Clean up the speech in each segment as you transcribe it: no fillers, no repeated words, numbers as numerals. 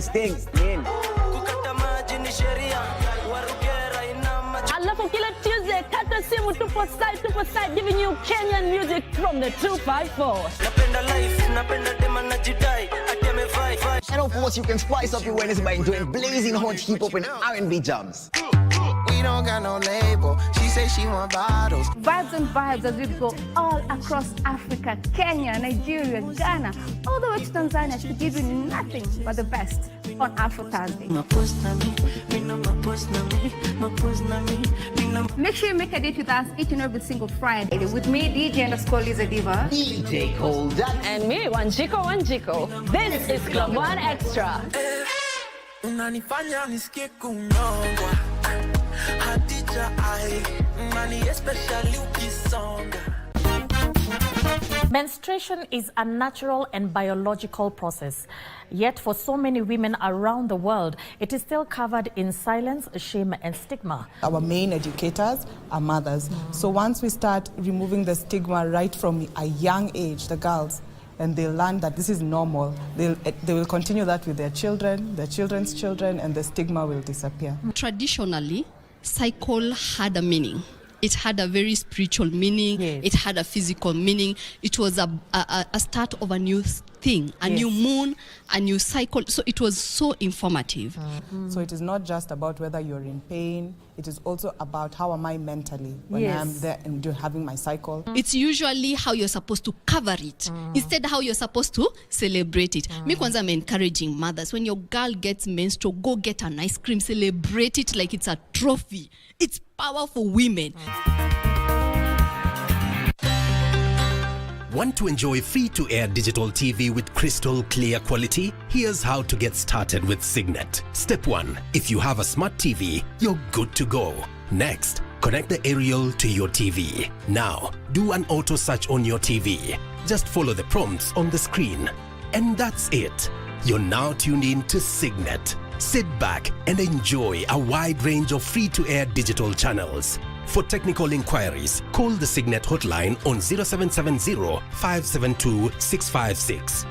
Things. Alafu kila Tuesday, kata simu tupo side, giving you Kenyan music from the 254. And of course, you can spice up your Wednesday by enjoying blazing hot hip-hop and R&B jams. We don't got no label. She said she want bottles. Vibes and vibes as we go all across Africa, Kenya, Nigeria, Ghana, all the way to Tanzania to give you nothing but the best on Afro Thursday. Make sure you make a date with us each and every single Friday with me, DJ_Liza Diva, DJ Colda, and me, Wanjiko. This is Club One Extra. Menstruation is a natural and biological process. Yet for so many women around the world, it is still covered in silence, shame, and stigma. Our main educators are mothers. So once we start removing the stigma right from a young age, the girls, and they'll learn that this is normal, they will continue that with their children, their children's children, and the stigma will disappear. Traditionally, cycle had a meaning. It had a very spiritual meaning. Yes. It had a physical meaning. It was a start of a new thing, a new moon, a new cycle. So it was so informative. So it is not just about whether you're in pain. It is also about how am I mentally when I'm there and having my cycle. It's usually how you're supposed to cover it. Instead how you're supposed to celebrate it. Me kwanza, I'm encouraging mothers, when your girl gets menstrual, go get an ice cream, celebrate it like it's a trophy. It's power for women. Want to enjoy free-to-air digital TV with crystal clear quality? Here's how to get started with Signet. Step 1. If you have a smart TV, you're good to go. Next, connect the aerial to your TV. Now, do an auto search on your TV. Just follow the prompts on the screen. And that's it. You're now tuned in to Signet. Sit back and enjoy a wide range of free-to-air digital channels. For technical inquiries, call the Signet hotline on 0770 572 656.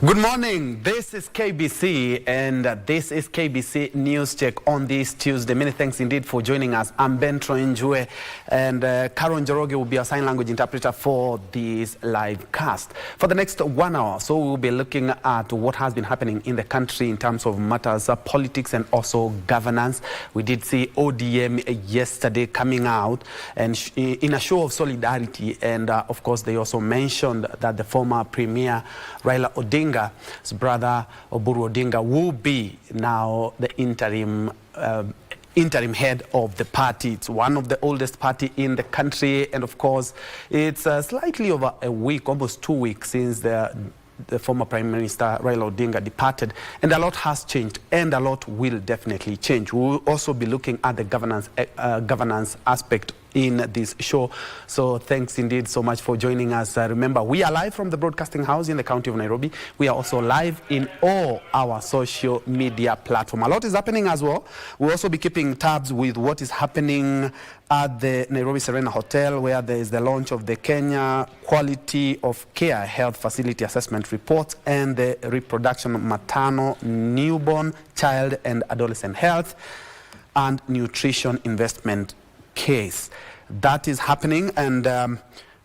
Good morning, this is KBC and this is KBC News Check on this Tuesday. Many thanks indeed for joining us. I'm Ben Njue and Karen Njoroge will be a sign language interpreter for this live cast. For the next 1 hour, so we'll be looking at what has been happening in the country in terms of matters, politics and also governance. We did see ODM yesterday coming out and in a show of solidarity, and of course they also mentioned that the former Premier Raila Odinga's brother Oburu Odinga will be now the interim head of the party. It's one of the oldest party in the country, and of course it's slightly over a week, almost 2 weeks since the former Prime Minister Raila Odinga departed, and a lot has changed and a lot will definitely change. We will also be looking at the governance aspect in this show. So thanks indeed so much for joining us. Remember, we are live from the broadcasting house in the county of Nairobi. We are also live in all our social media platforms. A lot is happening as well. We'll also be keeping tabs with what is happening at the Nairobi Serena Hotel, where there is the launch of the Kenya Quality of Care Health Facility Assessment Report and the Reproduction, Maternal, Newborn, Child and Adolescent Health and Nutrition Investment Case. That is happening, and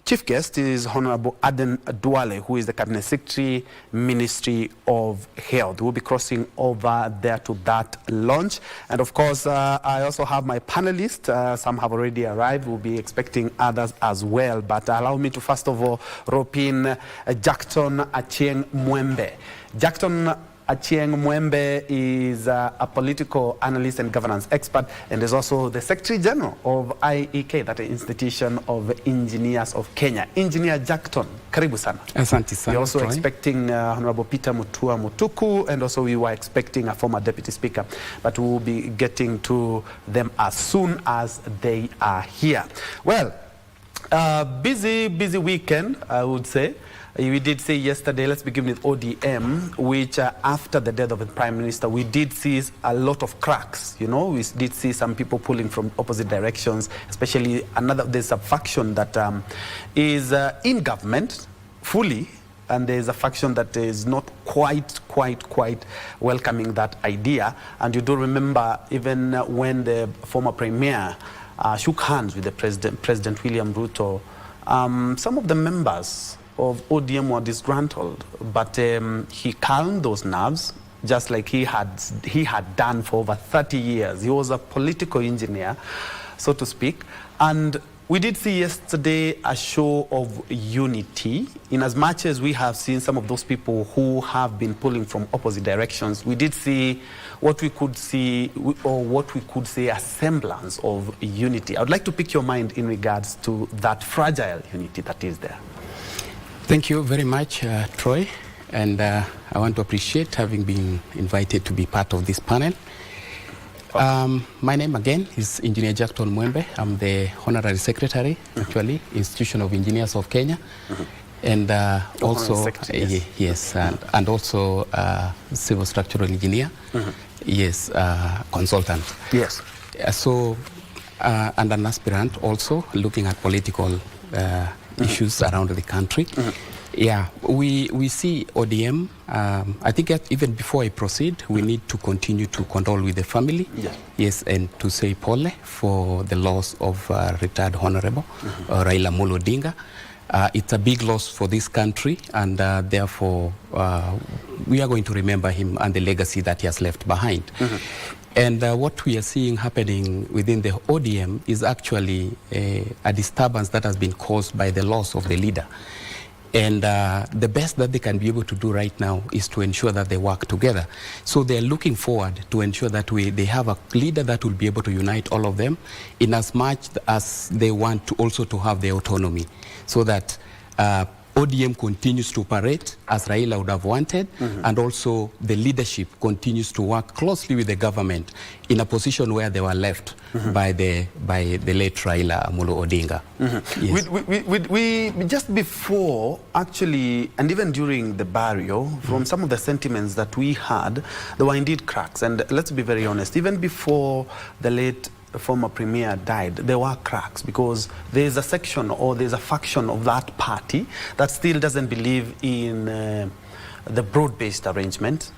chief guest is Honorable Aden Duale, who is the Cabinet Secretary, Ministry of Health. We'll be crossing over there to that launch. And of course, I also have my panelists. Some have already arrived. We'll be expecting others as well. But allow me to first of all rope in Jackton Achieng Mwembe. Jackton, Achieng Mwembe is a political analyst and governance expert, and is also the Secretary General of IEK, that is Institution of Engineers of Kenya. Engineer Jackton, karibu sana. Asante sana. We're also expecting Honorable Peter Mutua Mutuku, and also we were expecting a former Deputy Speaker, but we will be getting to them as soon as they are here. Well, busy weekend, I would say. We did say yesterday, let's begin with ODM, which after the death of the Prime Minister, we did see a lot of cracks. You know, we did see some people pulling from opposite directions, especially there's a faction that is in government fully, and there's a faction that is not quite welcoming that idea. And you do remember even when the former Premier shook hands with the President William Ruto, some of the members of ODM were disgruntled, but he calmed those nerves, just like he had done for over 30 years. He was a political engineer, so to speak. And we did see yesterday a show of unity. In as much as we have seen some of those people who have been pulling from opposite directions, we did see what we could say a semblance of unity. I would like to pick your mind in regards to that fragile unity that is there. Thank you very much, Troy, and I want to appreciate having been invited to be part of this panel. My name again is Engineer Jackton Mwembe. I'm the Honorary Secretary, actually, Institution of Engineers of Kenya, and also yes, and also civil structural engineer, yes, consultant. Yes. So and an aspirant also looking at political issues around the country. Yeah, we see ODM. I think that even before I proceed, we need to continue to condole with the family. Yes, and to say pole for the loss of retired Honorable Raila Amolo Odinga. It's a big loss for this country, and therefore we are going to remember him and the legacy that he has left behind. And what we are seeing happening within the ODM is actually a disturbance that has been caused by the loss of the leader. And the best that they can be able to do right now is to ensure that they work together. So they're looking forward to ensure that they have a leader that will be able to unite all of them, in as much as they want to also to have their autonomy, so that ODM continues to operate as Raila would have wanted, and also the leadership continues to work closely with the government in a position where they were left by the late Raila Amolo Odinga. Yes. We just before, actually, and even during the burial, from some of the sentiments that we had, there were indeed cracks. And let's be very honest, even before the late former premier died, there were cracks, because there's a section or there's a faction of that party that still doesn't believe in the broad-based arrangement.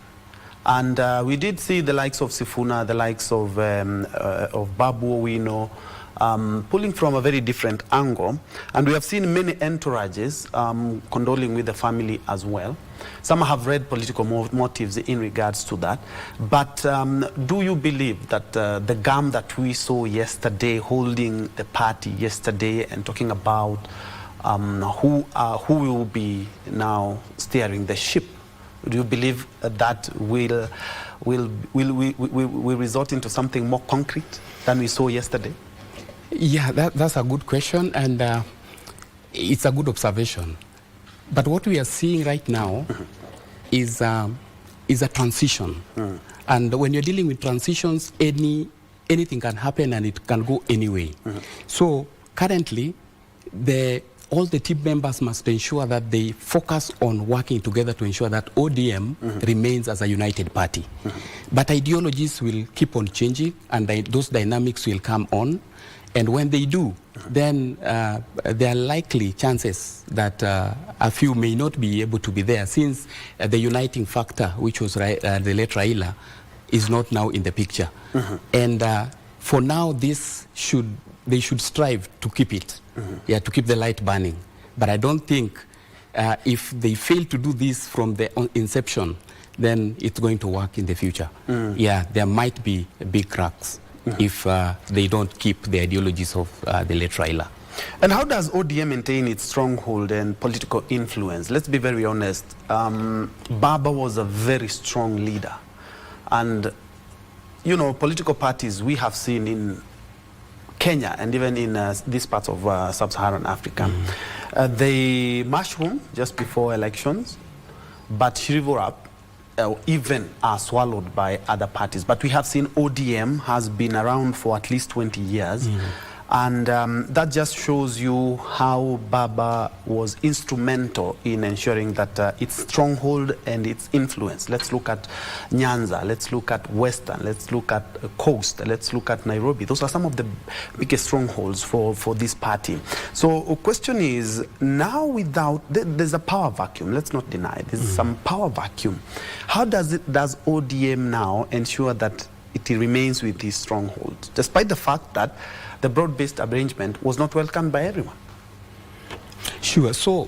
And we did see the likes of Sifuna, the likes of Babu Owino, pulling from a very different angle. And we have seen many entourages condoling with the family as well. Some have read political motives in regards to that. But do you believe that the gum that we saw yesterday, holding the party yesterday and talking about who will be now steering the ship, do you believe that will result into something more concrete than we saw yesterday? Yeah, that's a good question, and it's a good observation. But what we are seeing right now is a transition. And when you're dealing with transitions, anything can happen and it can go any way. So currently, all the team members must ensure that they focus on working together to ensure that ODM remains as a united party. But ideologies will keep on changing, and those dynamics will come on. And when they do, then there are likely chances that a few may not be able to be there, since the uniting factor, which was the late Raila, is not now in the picture. And for now, they should strive to keep it, to keep the light burning. But I don't think if they fail to do this from the inception, then it's going to work in the future. There might be big cracks if they don't keep the ideologies of the late Raila. And how does ODM maintain its stronghold and political influence? Let's be very honest. Baba was a very strong leader. And, you know, political parties we have seen in Kenya and even in these parts of sub-Saharan Africa, they mushroom just before elections, but shrivel up, even are swallowed by other parties. But we have seen ODM has been around for at least 20 years. And that just shows you how Baba was instrumental in ensuring that its stronghold and its influence. Let's look at Nyanza, let's look at Western, let's look at Coast, let's look at Nairobi. Those are some of the biggest strongholds for this party. So the question is, now there's a power vacuum, let's not deny it. There's some power vacuum. How does ODM now ensure that it remains with these strongholds, despite the fact that the broad-based arrangement was not welcomed by everyone? Sure. So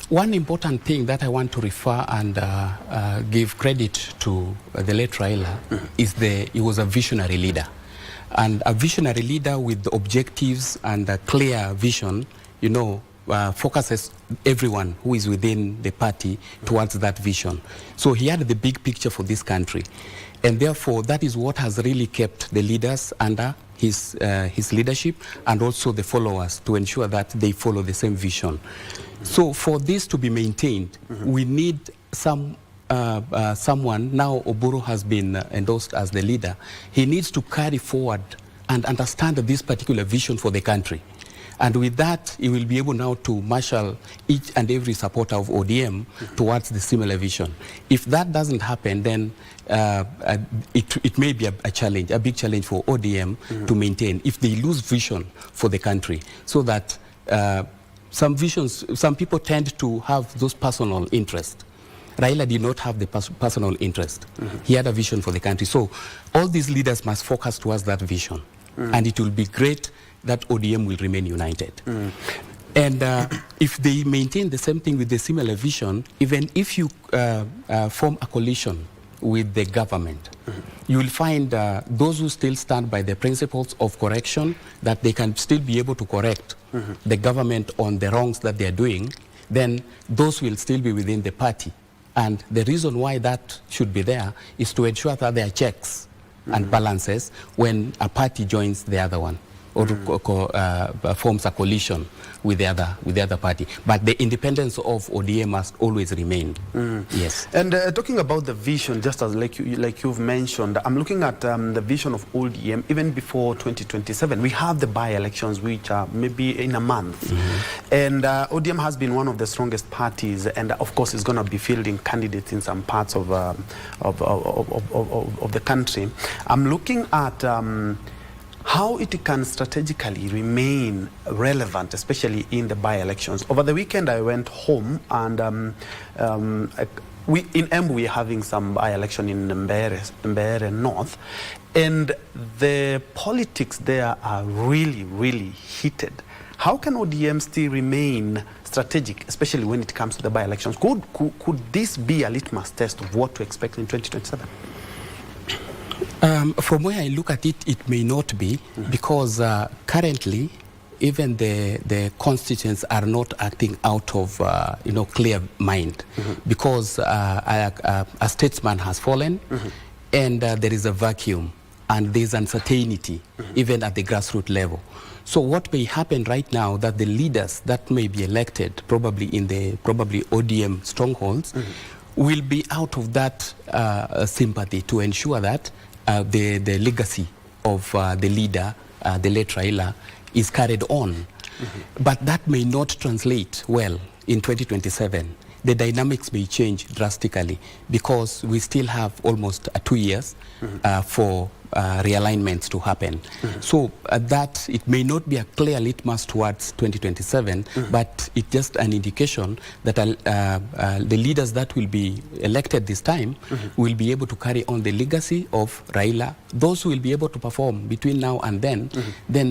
one important thing that I want to refer and give credit to the late Raila is he was a visionary leader. And a visionary leader with objectives and a clear vision, you know, focuses everyone who is within the party towards that vision. So he had the big picture for this country. And therefore, that is what has really kept the leaders under his leadership, and also the followers, to ensure that they follow the same vision. So for this to be maintained, we need someone. Now Oburu has been endorsed as the leader. He needs to carry forward and understand this particular vision for the country. And with that, he will be able now to marshal each and every supporter of ODM towards the similar vision. If that doesn't happen, then it may be a challenge, a big challenge for ODM to maintain if they lose vision for the country. So that some people tend to have those personal interests. Raila did not have the personal interest. He had a vision for the country. So all these leaders must focus towards that vision. And it will be great that ODM will remain united. And if they maintain the same thing with the similar vision, even if you form a coalition with the government, you will find those who still stand by the principles of correction, that they can still be able to correct the government on the wrongs that they are doing, then those will still be within the party. And the reason why that should be there is to ensure that there are checks and balances when a party joins the other one, or forms a coalition with the other party. But the independence of ODM must always remain. Yes. And talking about the vision, just as like you've mentioned, I'm looking at the vision of ODM even before 2027. We have the by-elections, which are maybe in a month. And ODM has been one of the strongest parties, and of course is going to be fielding candidates in some parts of the country. I'm looking at how it can strategically remain relevant, especially in the by-elections. Over the weekend, I went home, and in Embu, we're having some by-election in Mbere North, and the politics there are really, really heated. How can ODM still remain strategic, especially when it comes to the by-elections? Could this be a litmus test of what to expect in 2027? From where I look at it, it may not be, because currently, even the constituents are not acting out of clear mind, because a statesman has fallen, and there is a vacuum, and there is uncertainty, even at the grassroots level. So what may happen right now, that the leaders that may be elected, probably in the ODM strongholds, will be out of that sympathy to ensure that the legacy of the leader, the late Raila, is carried on. But that may not translate well in 2027. The dynamics may change drastically, because we still have almost 2 years for realignments to happen. So that it may not be a clear litmus towards 2027, but it's just an indication that the leaders that will be elected this time will be able to carry on the legacy of Raila. Those who will be able to perform between now and then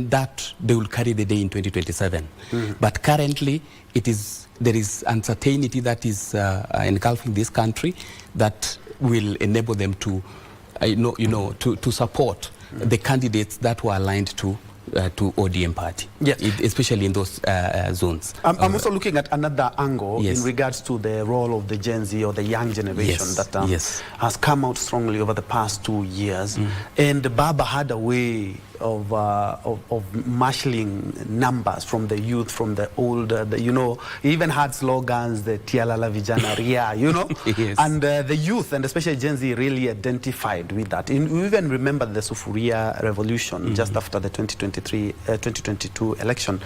that they will carry the day in 2027. But currently, there is uncertainty that is engulfing this country that will enable them to to support the candidates that were aligned to ODM party, yes. Especially in those zones. I'm also looking at another angle in regards to the role of the Gen Z or the young generation that has come out strongly over the past 2 years. And Baba had a way of marshalling numbers from the youth, from the older, you know, he even had slogans, the Tialala Vijana Ria, you know, and the youth and especially Gen Z really identified with that. And we even remember the Sufuria revolution just after the 2022 election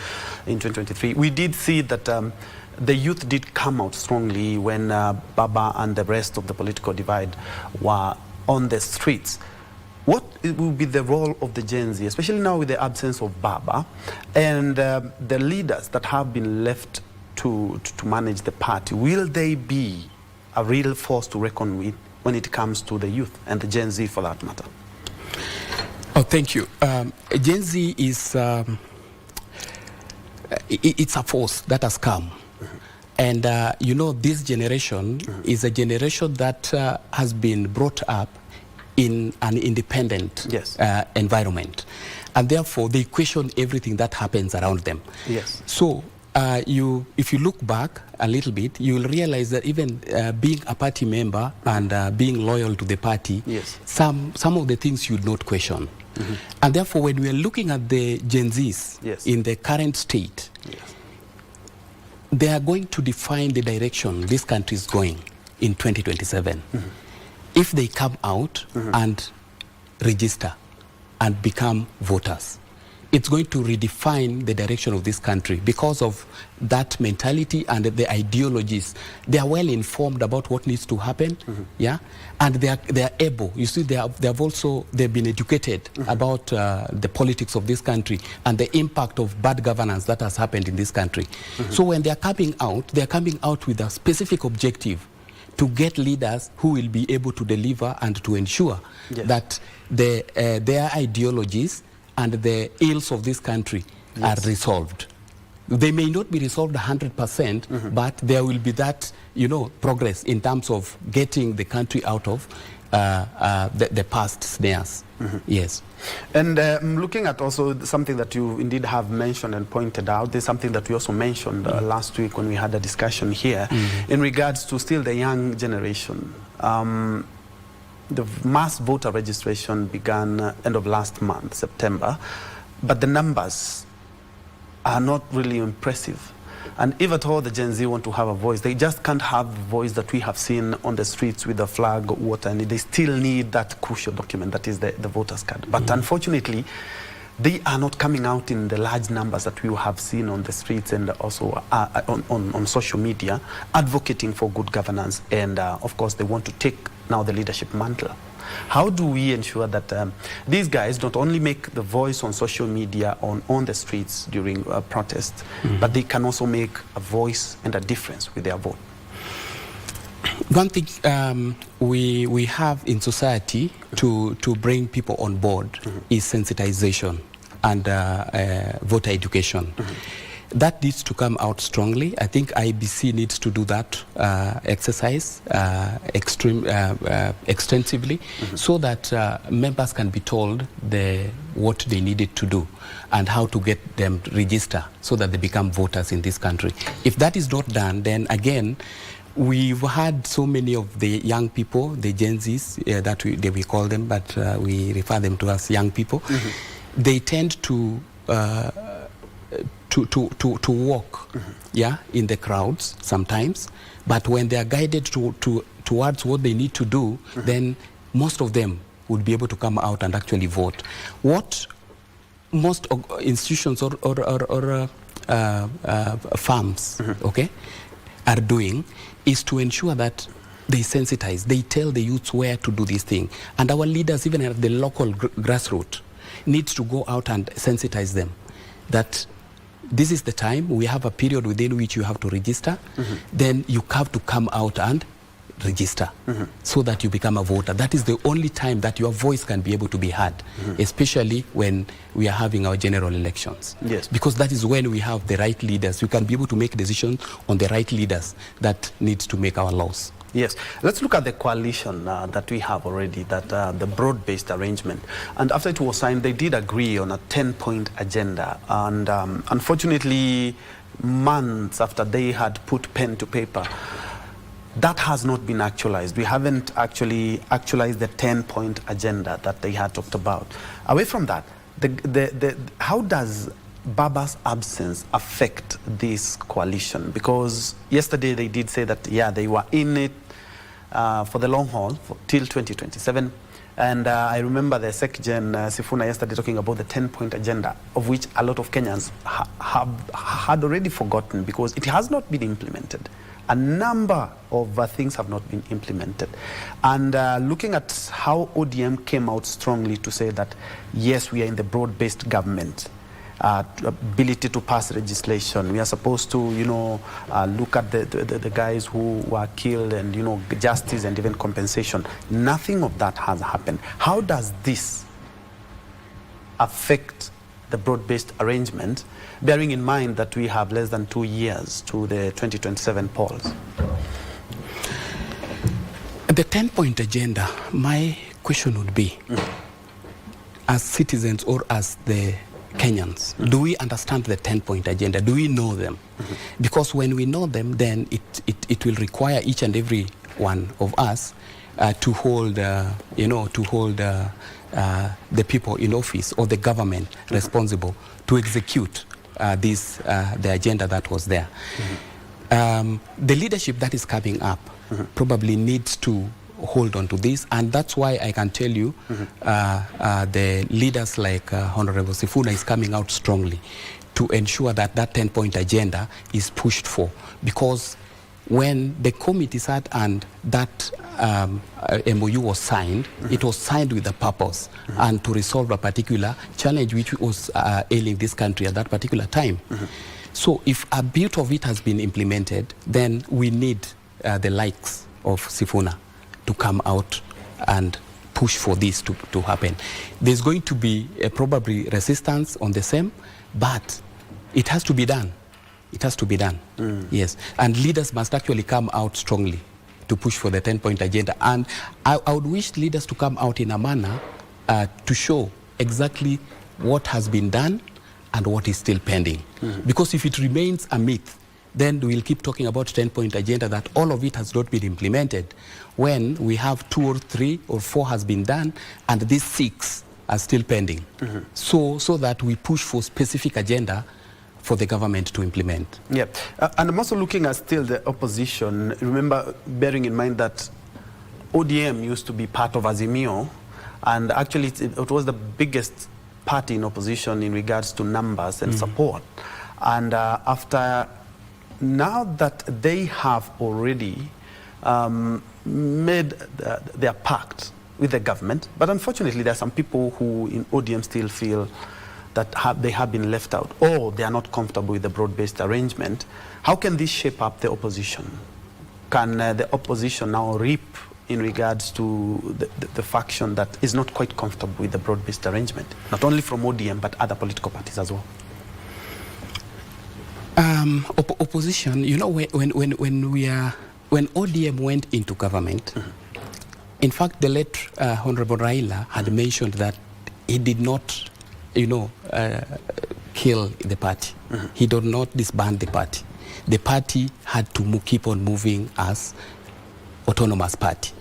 in 2023. We did see that the youth did come out strongly when Baba and the rest of the political divide were on the streets. What will be the role of the Gen Z, especially now with the absence of Baba and the leaders that have been left to manage the party? Will they be a real force to reckon with when it comes to the youth and the Gen Z for that matter? Oh, thank you. Gen Z is it's a force that has come. And you know, this generation is a generation that has been brought up in an independent environment, and therefore they question everything that happens around them. So if you look back a little bit, you will realize that even being a party member and being loyal to the party, some of the things you would not question. And therefore, when we are looking at the Gen Zs in the current state, they are going to define the direction this country is going in 2027. If they come out and register and become voters, it's going to redefine the direction of this country because of that mentality and the ideologies. They are well informed about what needs to happen, and they are able. You see, they've been educated about the politics of this country and the impact of bad governance that has happened in this country. So when they are coming out with a specific objective to get leaders who will be able to deliver and to ensure that their ideologies and the ills of this country are resolved. They may not be resolved 100%, but there will be that, you know, progress in terms of getting the country out of the past snares. Yes. And looking at also something that you indeed have mentioned and pointed out, there's something that we also mentioned last week when we had a discussion here in regards to still the young generation. The mass voter registration began end of last month, September, but the numbers are not really impressive. And if at all the Gen Z want to have a voice, they just can't have the voice that we have seen on the streets with the flag, water, and they still need that crucial document that is the voter's card. But unfortunately, they are not coming out in the large numbers that we have seen on the streets and also on social media, advocating for good governance. And of course, they want to take now the leadership mantle. How do we ensure that these guys don't only make the voice on social media, on the streets during protests, but they can also make a voice and a difference with their vote? One thing we have in society to bring people on board is sensitization and voter education. That needs to come out strongly. I think IBC needs to do that exercise extensively so that members can be told what they needed to do and how to get them to register so that they become voters in this country. If that is not done, then again, we've had so many of the young people, the Gen Zs, that we call them, but we refer them to as young people. They tend to walk in the crowds sometimes, but when they are guided towards what they need to do, then most of them would be able to come out and actually vote. What most institutions or firms are doing is to ensure that they sensitize, they tell the youths where to do this thing. And our leaders, even at the local grassroots, needs to go out and sensitize them that this is the time, we have a period within which you have to register, then you have to come out and register so that you become a voter. That is the only time that your voice can be able to be heard, especially when we are having our general elections. Yes. Because that is when we have the right leaders. We can be able to make decisions on the right leaders that needs to make our laws. Yes, let's look at the coalition that we have already, that the broad-based arrangement. And after it was signed, they did agree on a 10-point agenda. And unfortunately, months after they had put pen to paper, that has not been actualized. We haven't actually actualized the 10-point agenda that they had talked about. Away from that, how does Baba's absence affect this coalition? Because yesterday they did say that, yeah, they were in it for the long haul till 2027. And I remember the SecGen Sifuna yesterday talking about the 10-point agenda, of which a lot of Kenyans had already forgotten because it has not been implemented. A number of things have not been implemented. And looking at how ODM came out strongly to say that, yes, we are in the broad-based government, ability to pass legislation. We are supposed to, look at the guys who were killed and, justice and even compensation. Nothing of that has happened. How does this affect the broad-based arrangement, bearing in mind that we have less than 2 years to the 2027 polls? The 10-point agenda, my question would be, as citizens or as the Kenyans, do we understand the 10-point agenda? Do we know them? Because when we know them, then it will require each and every one of us to hold, the people in office or the government responsible to execute the agenda that was there. The leadership that is coming up probably needs to hold on to this, and that's why I can tell you the leaders like Honorable Sifuna is coming out strongly to ensure that that 10-point agenda is pushed for, because when the committee sat and that MOU was signed, it was signed with a purpose and to resolve a particular challenge which was ailing this country at that particular time. So if a bit of it has been implemented, then we need the likes of Sifuna to come out and push for this to happen. There's going to be probably resistance on the same, but it has to be done. It has to be done, yes. And leaders must actually come out strongly to push for the 10-point agenda. And I would wish leaders to come out in a manner to show exactly what has been done and what is still pending. Because if it remains a myth, then we'll keep talking about 10-point agenda that all of it has not been implemented, when we have 2 or 3 or 4 has been done and these 6 are still pending. So that we push for specific agenda for the government to implement. Yeah, and I'm also looking at still the opposition. Remember, bearing in mind that ODM used to be part of Azimio, and actually it was the biggest party in opposition in regards to numbers and support. And after now that they have already made their pact with the government, but unfortunately there are some people who in ODM still feel that they have been left out, or they are not comfortable with the broad-based arrangement. How can this shape up the opposition? Can the opposition now reap in regards to the faction that is not quite comfortable with the broad-based arrangement, not only from ODM but other political parties as well? Opposition, when ODM went into government, in fact, the late Honorable Raila had mentioned that he did not kill the party. He did not disband the party. The party had to keep on moving as autonomous party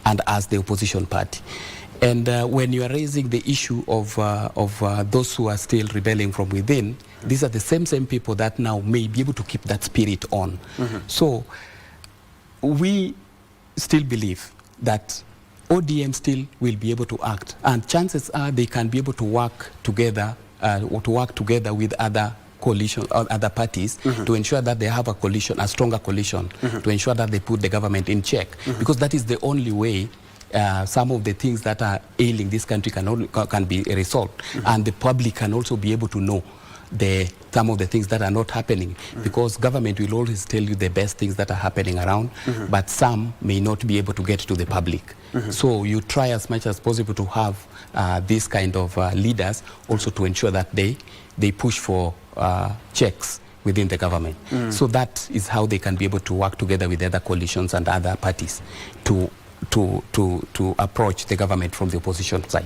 and as the opposition party. And when you are raising the issue of those who are still rebelling from within, these are the same people that now may be able to keep that spirit on. So we still believe that ODM still will be able to act, and chances are they can be able to work together, with other coalition or other parties to ensure that they have a coalition, a stronger coalition, to ensure that they put the government in check, because that is the only way some of the things that are ailing this country can be resolved, and the public can also be able to know some of the things that are not happening, because government will always tell you the best things that are happening around, but some may not be able to get to the public. So you try as much as possible to have these kind of leaders also to ensure that they push for checks within the government. So that is how they can be able to work together with other coalitions and other parties to approach the government from the opposition side.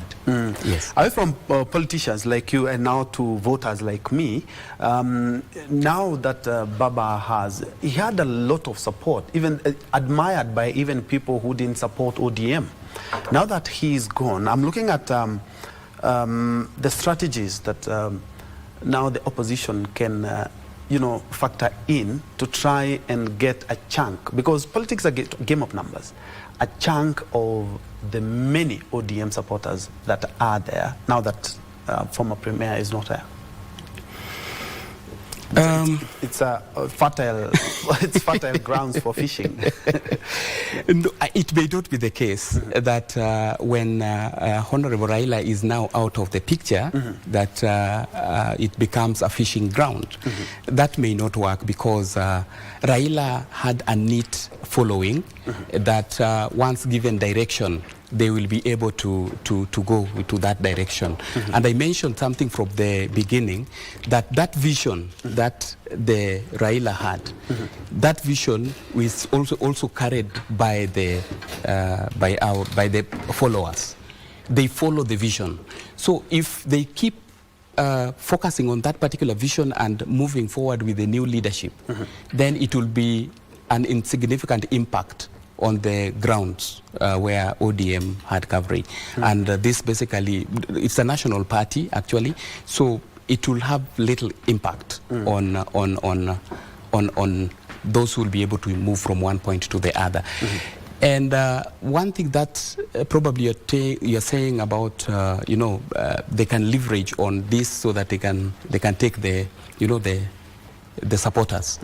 Yes. Away from politicians like you and now to voters like me, now that Baba he had a lot of support, even admired by even people who didn't support ODM. Now that he's gone, I'm looking at the strategies that now the opposition can factor in to try and get a chunk, because politics is a game of numbers, a chunk of the many ODM supporters that are there now that former premier is not there. It's a fertile, it's fertile grounds for fishing. No, it may not be the case that when Honorable Raila is now out of the picture, that it becomes a fishing ground. That may not work, because Raila had a neat following that once given direction, they will be able to go to that direction. And I mentioned something from the beginning, that vision that the Raila had, that vision is also carried by the followers. They follow the vision. So if they keep focusing on that particular vision and moving forward with the new leadership, then it will be an insignificant impact on the grounds where ODM had coverage. And this basically, it's a national party actually, so it will have little impact on those who will be able to move from one point to the other. And one thing that probably you're saying about, they can leverage on this so that they can take the supporters.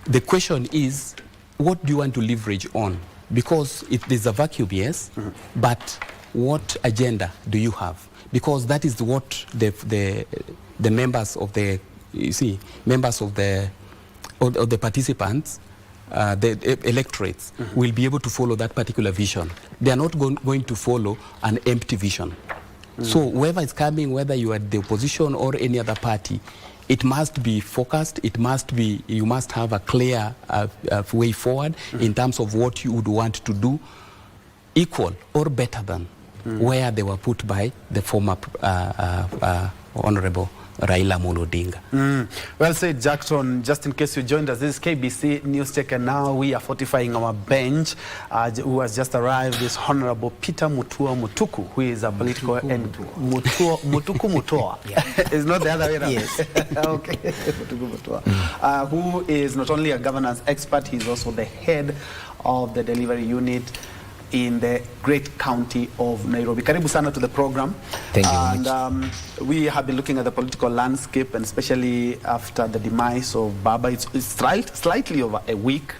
The question is, what do you want to leverage on? Because there's a vacuum, yes, but what agenda do you have? Because that is what the members of the, members of the participants, the electorates, will be able to follow that particular vision. They are not going to follow an empty vision. So whoever is coming, whether you are the opposition or any other party, it must be focused, you must have a clear way forward in terms of what you would want to do, equal or better than where they were put by the former Honorable Raila Amolo Odinga. Well said, Jackson. Just in case you joined us, this is KBC News Check, and now we are fortifying our bench. Who has just arrived is Honorable Peter Mutua Mutuku, who is a political and Mutuku Mutoa. It's not the other way around. Yes. Okay. Mutuku Mutoa, who is not only a governance expert, he's also the head of the delivery unit in the great county of Nairobi. Karibu sana to the program. Thank you. And we have been looking at the political landscape, and especially after the demise of Baba. It's slightly over a week,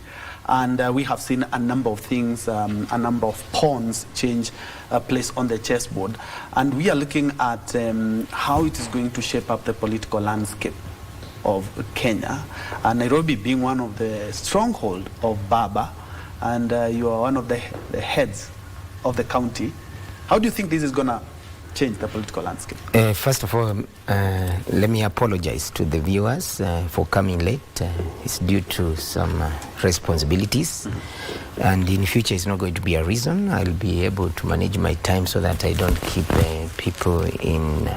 and we have seen a number of things, a number of pawns change place on the chessboard. And we are looking at how it is going to shape up the political landscape of Kenya, and Nairobi being one of the stronghold of Baba, and you are one of the heads of the county. How do you think this is going to change the political landscape? First of all, let me apologize to the viewers for coming late. It's due to some responsibilities, and in future it's not going to be a reason. I'll be able to manage my time so that I don't keep people in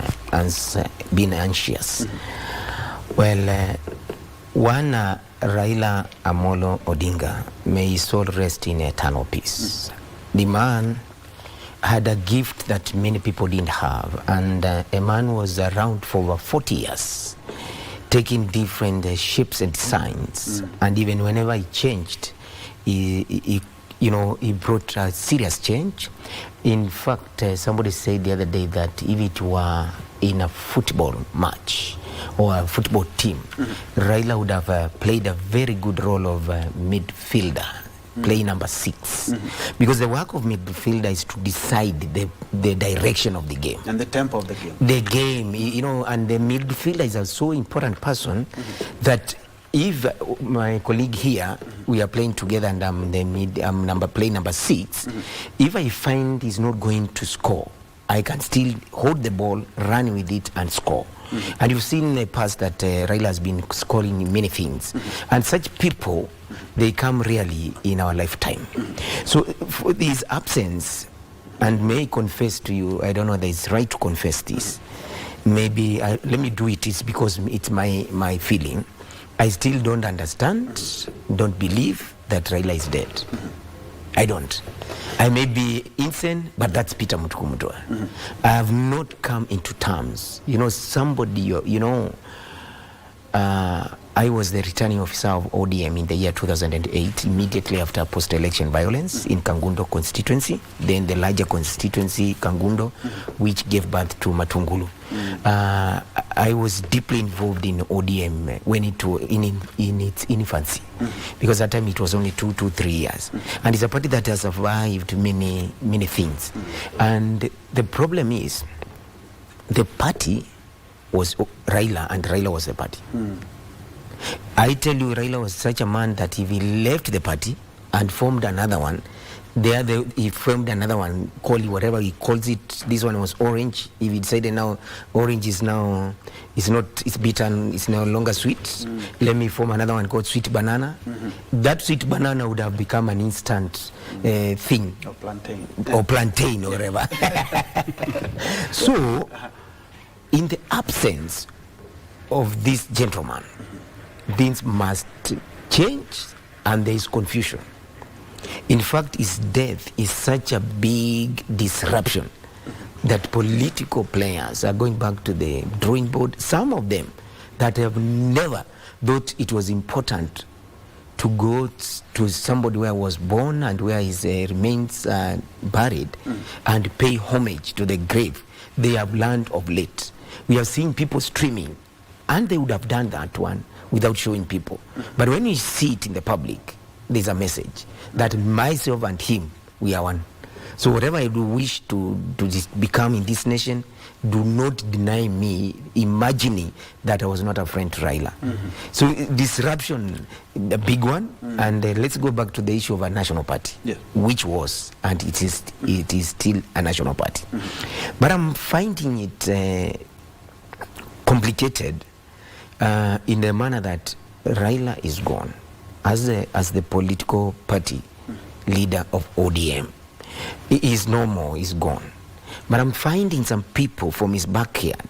being anxious. Well, one Raila Amolo Odinga, may his soul rest in eternal peace. The man had a gift that many people didn't have, and a man was around for over 40 years, taking different shapes and designs, and even whenever he changed, he brought a serious change. In fact, somebody said the other day that if it were in a football match or a football team, Raila would have played a very good role of midfielder, playing number 6. Because the work of midfielder is to decide the direction of the game. And the tempo of the game. The game, and the midfielder is a so important person that if my colleague here, we are playing together and I'm playing number 6, if I find he's not going to score, I can still hold the ball, run with it and score. And you've seen in the past that Raila has been calling many things. And such people, they come rarely in our lifetime. So for his absence, and may I confess to you, I don't know that it's right to confess this. Maybe, let me do it, it's because it's my feeling. I still don't understand, don't believe that Raila is dead. I don't. I may be insane, but that's Peter Mutukumutwa. I have not come into terms. You know, somebody, I was the returning officer of ODM in the year 2008, immediately after post-election violence in Kangundo constituency, then the larger constituency, Kangundo, which gave birth to Matungulu. I was deeply involved in ODM when it was in its infancy, because at that time it was only 3 years. And it's a party that has survived many things. And the problem is, the party was Raila, and Raila was the party. I tell you, Raila was such a man that if he left the party and formed another one, he formed another one, call it whatever he calls it. This one was orange. If he decided now orange is now, it's bitter, it's no longer sweet, let me form another one called sweet banana. That sweet banana would have become an instant thing. Or plantain or whatever. So, in the absence of this gentleman, things must change, and there is confusion. In fact, his death is such a big disruption that political players are going back to the drawing board. Some of them that have never thought it was important to go to somebody where he was born and where his remains are buried and pay homage to the grave, they have learned of late. We have seen people streaming, and they would have done that one without showing people. But when you see it in the public, there's a message that myself and him, we are one. So whatever I do wish to become in this nation, do not deny me imagining that I was not a friend to Raila. So disruption, the big one, and let's go back to the issue of a national party, which was, and it is still a national party. But I'm finding it complicated in the manner that Raila is gone as the political party leader of ODM. He is no more, he's gone. But I'm finding some people from his backyard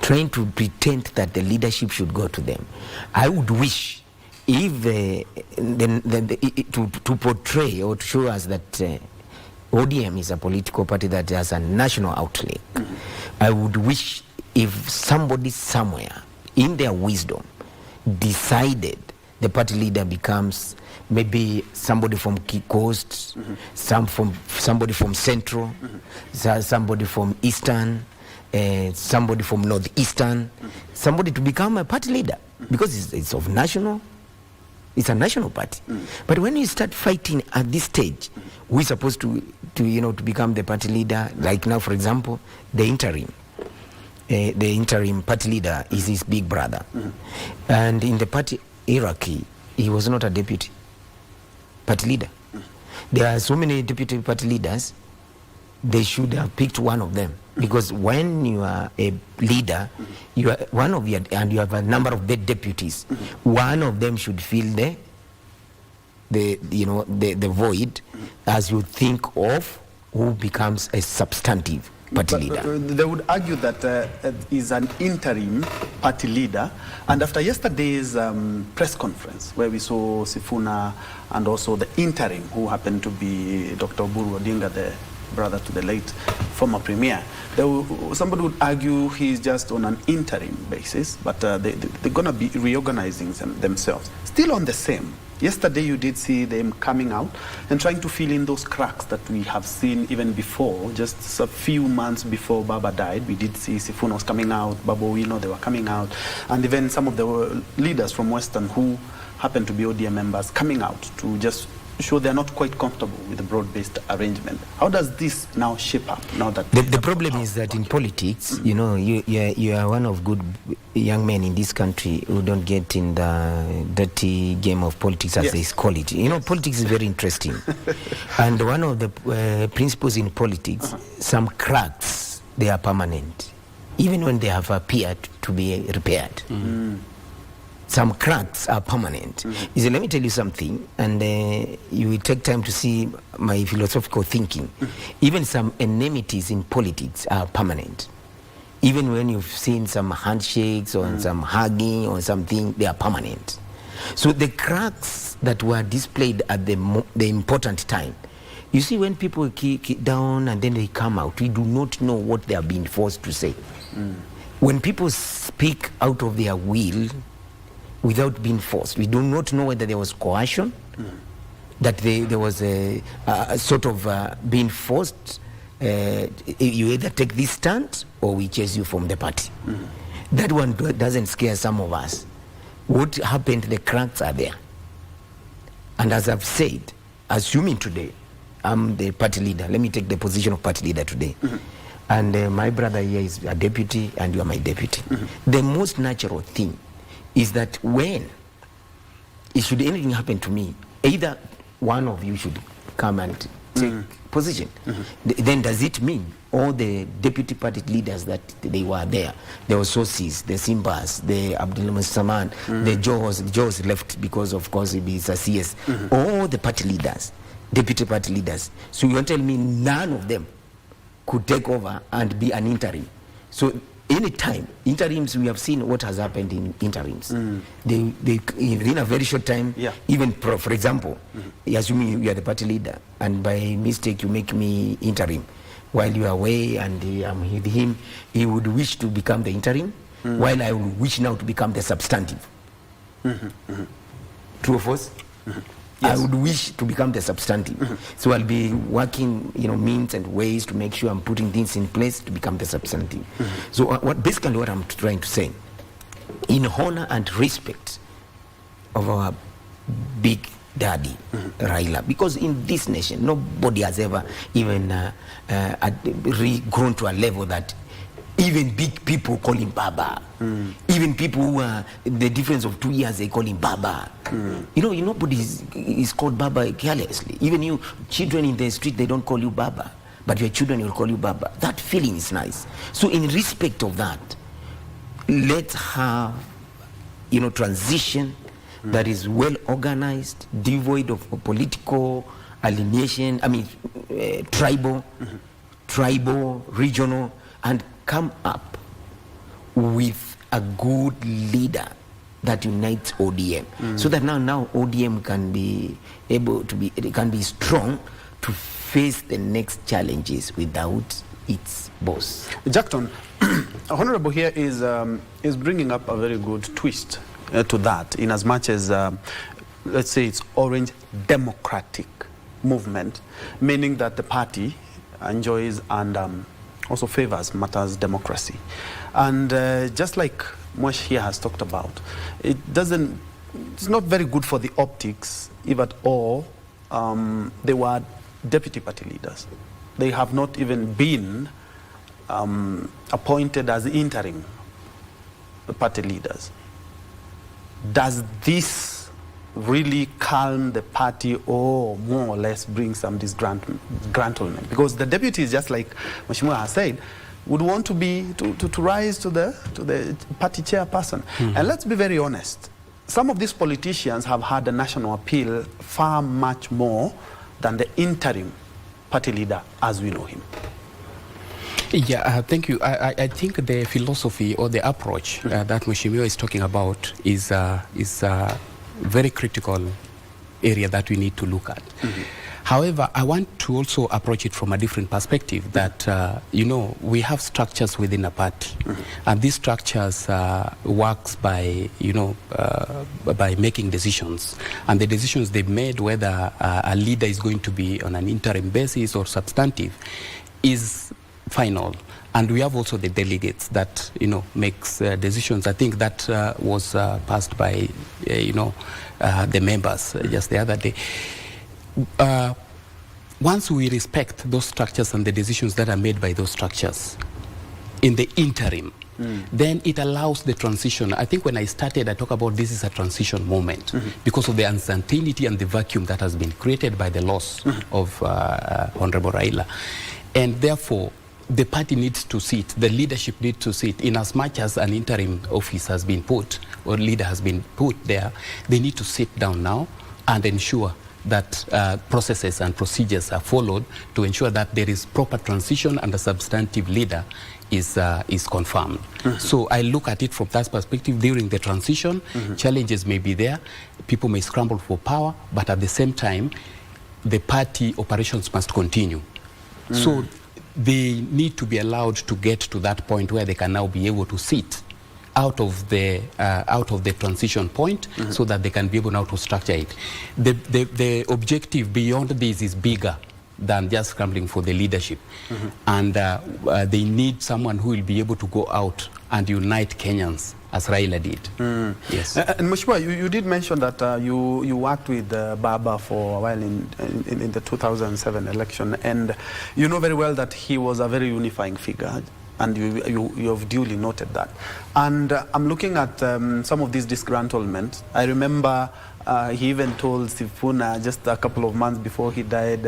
trying to pretend that the leadership should go to them. I would wish if to portray or to show us that ODM is a political party that has a national outlet. I would wish if somebody somewhere in their wisdom decided the party leader becomes maybe somebody from Key Coast, somebody from Central, somebody from Eastern, somebody from Northeastern, somebody to become a party leader, because it's of national, it's a national party. But when you start fighting at this stage, who is supposed to become the party leader? Like now, for example, the interim party leader is his big brother, and in the party hierarchy, he was not a deputy party leader. There are so many deputy party leaders. They should have picked one of them, because when you are a leader, you are one of your, and you have a number of deputies. One of them should fill the void, as you think of who becomes a substantive party leader. They would argue that is an interim party leader, and after yesterday's press conference where we saw Sifuna and also the interim, who happened to be Dr. Oburu Odinga, the brother to the late former premier, somebody would argue he's just on an interim basis, but they're going to be reorganizing themselves. Still on the same. Yesterday you did see them coming out and trying to fill in those cracks that we have seen even before. Just a few months before Baba died, we did see Sifuna was coming out, Babu Wino, they were coming out, and even some of the leaders from Western who happen to be ODM members coming out to just show they're not quite comfortable with the broad-based arrangement. How does this now shape up now that the problem is that in politics, you are one of good young men in this country who don't get in the dirty game of politics, as they call it. Politics is very interesting. And one of the principles in politics, some cracks, they are permanent. even when they have appeared to be repaired. Some cracks are permanent. You see, let me tell you something, and you will take time to see my philosophical thinking. Even some enmities in politics are permanent. Even when you've seen some handshakes or some hugging or something, they are permanent. So the cracks that were displayed at the important time, you see, when people kick down and then they come out, we do not know what they are being forced to say. When people speak out of their will, without being forced, we do not know whether there was coercion, that there was a sort of being forced. You either take this stand or we chase you from the party. That one doesn't scare some of us. What happened, the cracks are there. And as I've said, assuming today, I'm the party leader, let me take the position of party leader today. And my brother here is a deputy and you are my deputy. The most natural thing is that when should anything happen to me, either one of you should come and take position. Then does it mean all the deputy party leaders that they were there, the Ososis, the Simbas, the Abdul Saman, the Joes left because of course it is a CS, all the party leaders, deputy party leaders. So you want to tell me none of them could take over and be an interim? So any time, interims, we have seen what has happened in interims. They in a very short time, even for example, assuming you are the party leader and by mistake you make me interim while you are away and I'm with him, he would wish to become the interim while I would wish now to become the substantive. True or false? Yes. I would wish to become the substantive. So I'll be working, means and ways to make sure I'm putting things in place to become the substantive. So basically what I'm trying to say, in honor and respect of our big daddy, Raila, because in this nation, nobody has ever even grown to a level that even big people call him Baba. Even people who are the difference of 2 years, they call him Baba. Nobody is called Baba carelessly. Even you children in the street, they don't call you Baba, but your children will call you Baba. That feeling is nice. So in respect of that, let's have transition that is well organized, devoid of political alienation, tribal, regional, and come up with a good leader that unites ODM, so that now ODM can be able to be strong to face the next challenges without its boss. Jackton, Honorable here is bringing up a very good twist to that, in as much as let's say it's Orange Democratic Movement, meaning that the party enjoys and also favors matters democracy. And just like Mosh here has talked about, it's not very good for the optics, if at all. They were deputy party leaders. They have not even been appointed as interim party leaders. Does this really calm the party or more or less bring some disgruntlement? Because the deputies, just like Mheshimiwa has said, would want to rise to the party chairperson. And let's be very honest, some of these politicians have had a national appeal far much more than the interim party leader as we know him. Yeah, thank you. I think the philosophy or the approach that Mheshimiwa is talking about is a very critical area that we need to look at. However, I want to also approach it from a different perspective, that, we have structures within a party, and these structures works by, by making decisions, and the decisions they've made, whether a leader is going to be on an interim basis or substantive, is final. And we have also the delegates that, makes decisions. I think that was passed by, the members just the other day. Once we respect those structures and the decisions that are made by those structures in the interim, then it allows the transition. I think when I started, I talked about this is a transition moment because of the uncertainty and the vacuum that has been created by the loss of Honorable Raila. And therefore, the party needs to sit, the leadership needs to sit, in as much as an interim office has been put, or leader has been put there, they need to sit down now and ensure that processes and procedures are followed to ensure that there is proper transition and a substantive leader is confirmed. So I look at it from that perspective. During the transition, challenges may be there, people may scramble for power, but at the same time, the party operations must continue. So they need to be allowed to get to that point where they can now be able to sit out of the transition point, so that they can be able now to structure it. The objective beyond this is bigger than just scrambling for the leadership, and they need someone who will be able to go out and unite Kenyans as Raila did. Yes. And Mheshimiwa, you did mention that you worked with Baba for a while in the 2007 election, and you know very well that he was a very unifying figure, and you have duly noted that. And I'm looking at some of these disgruntlement. I remember he even told Sifuna just a couple of months before he died,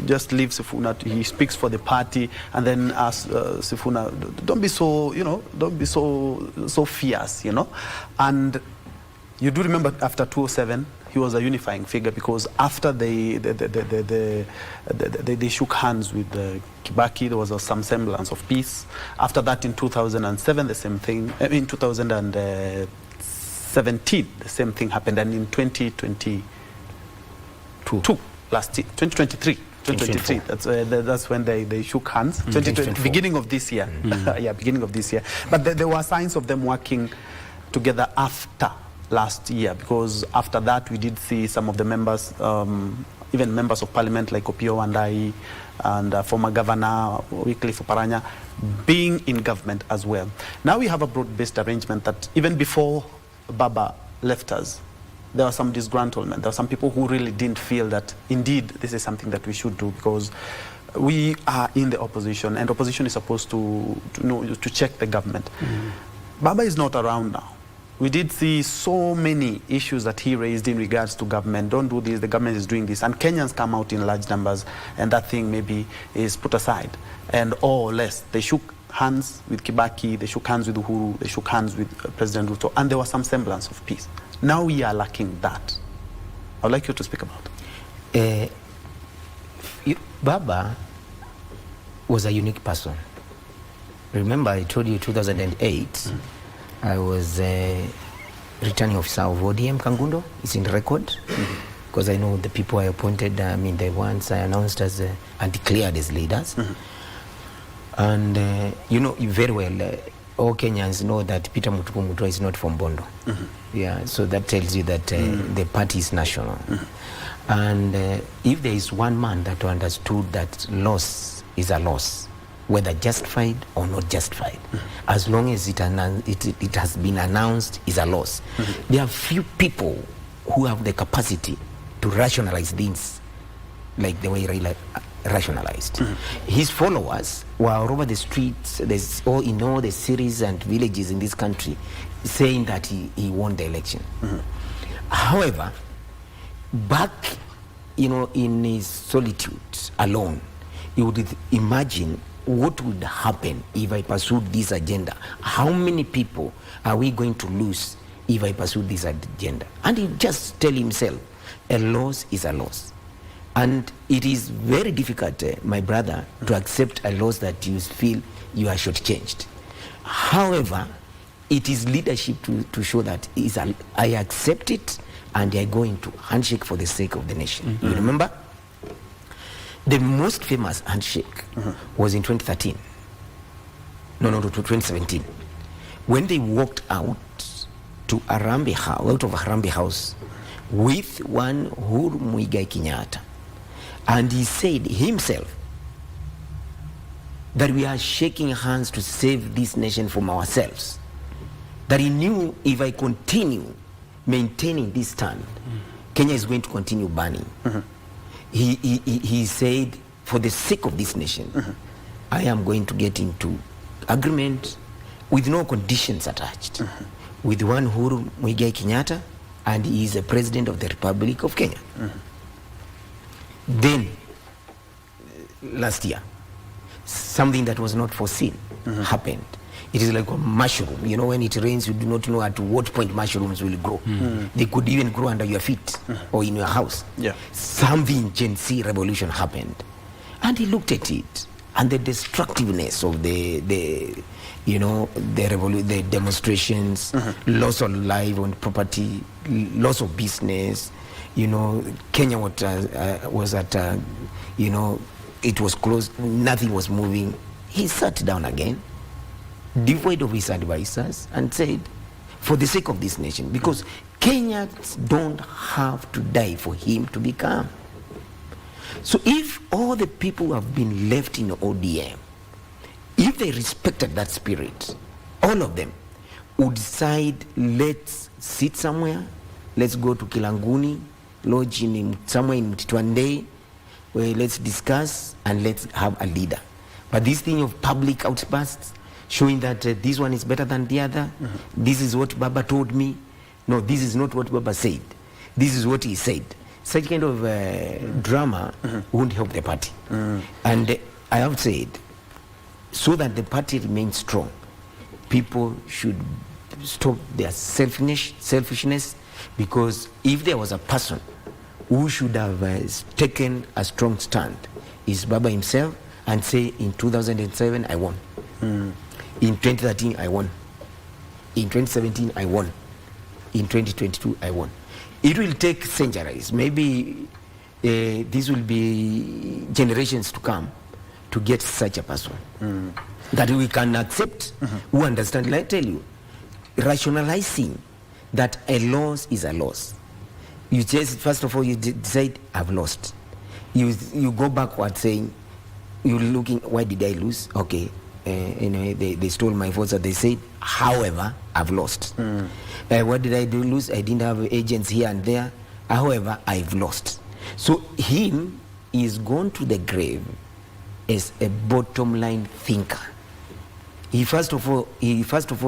just leave Sifuna. He speaks for the party, and then asked Sifuna, don't be so, don't be so fierce, And you do remember after 2007, he was a unifying figure, because after they shook hands with Kibaki, there was some semblance of peace. After that, in 2007, the same thing. In 2017, the same thing happened, and in 2022, last year, 2023, that's when they shook hands. Beginning of this year, beginning of this year. But there were signs of them working together after last year, because after that we did see some of the members, even members of parliament like Opiyo Wandayi and former governor Wycliffe Oparanya, being in government as well. Now we have a broad-based arrangement that even before Baba left us, there was some disgruntlement. There were some people who really didn't feel that indeed this is something that we should do, because we are in the opposition, and opposition is supposed to check the government. Baba is not around now. We did see so many issues that he raised in regards to government. Don't do this, the government is doing this. And Kenyans come out in large numbers, and that thing maybe is put aside. And or less, they shook hands with Kibaki, they shook hands with Uhuru, they shook hands with President Ruto, and there was some semblance of peace. Now we are lacking that. I would like you to speak about it. Baba was a unique person. Remember, I told you 2008, I was a returning officer of ODM Kangundo. It's in record, because I know the people I appointed, the ones I announced as and declared as leaders. And you know very well, all Kenyans know that Peter Mutuku Mutua is not from Bondo. Yeah, so that tells you that the party is national. And if there is one man that understood that loss is a loss, whether justified or not justified, as long as it has been announced is a loss. There are few people who have the capacity to rationalize things like the way Raila rationalized. His followers were all over the streets, in all the cities and villages in this country, saying that he won the election. However, back in his solitude alone, he would imagine what would happen if I pursued this agenda. How many people are we going to lose if I pursue this agenda? And he just tell himself, a loss is a loss. And it is very difficult, my brother, to accept a loss that you feel you are shortchanged. However, it is leadership to show that I accept it, and I go into handshake for the sake of the nation. You remember? The most famous handshake was in 2013. No, 2017. When they walked out to Harambee House, out of Harambee House, with one Uhuru Muigai Kenyatta. And he said himself that we are shaking hands to save this nation from ourselves. That he knew if I continue maintaining this stand, Kenya is going to continue burning. He said, for the sake of this nation, I am going to get into agreement with no conditions attached with one Uhuru Muigai Kenyatta, and he is the President of the Republic of Kenya. Then, last year, something that was not foreseen happened. It is like a mushroom. You know, when it rains, you do not know at what point mushrooms will grow. They could even grow under your feet or in your house. Yeah. Something Gen Z revolution happened. And he looked at it, and the destructiveness of the demonstrations, loss of life and property, loss of business. You know, Kenya was at, it was closed, nothing was moving. He sat down again, devoid of his advisors, and said, for the sake of this nation, because Kenyans don't have to die for him to become. So if all the people who have been left in ODM, if they respected that spirit, all of them would decide, let's sit somewhere, let's go to Kilanguni, lodge somewhere in Mtitwande, where let's discuss and let's have a leader. But this thing of public outbursts, showing that this one is better than the other, this is what Baba told me, no, this is not what Baba said, this is what he said. Such kind of drama won't help the party. And I have said, so that the party remains strong, people should stop their selfishness, because if there was a person who should have taken a strong stand, is Baba himself, and say, in 2007 I won, in 2013 I won, in 2017 I won, in 2022 I won. It will take centuries, maybe this will be generations to come, to get such a person that we can accept, who understand. Let me tell you, rationalizing that a loss is a loss. You just, first of all, you decide, I've lost. You go backward saying, you're looking, why did I lose? Okay, they stole my votes, and they said, however, I've lost. What did I lose? I didn't have agents here and there. However, I've lost. So him is gone to the grave as a bottom line thinker. He first of all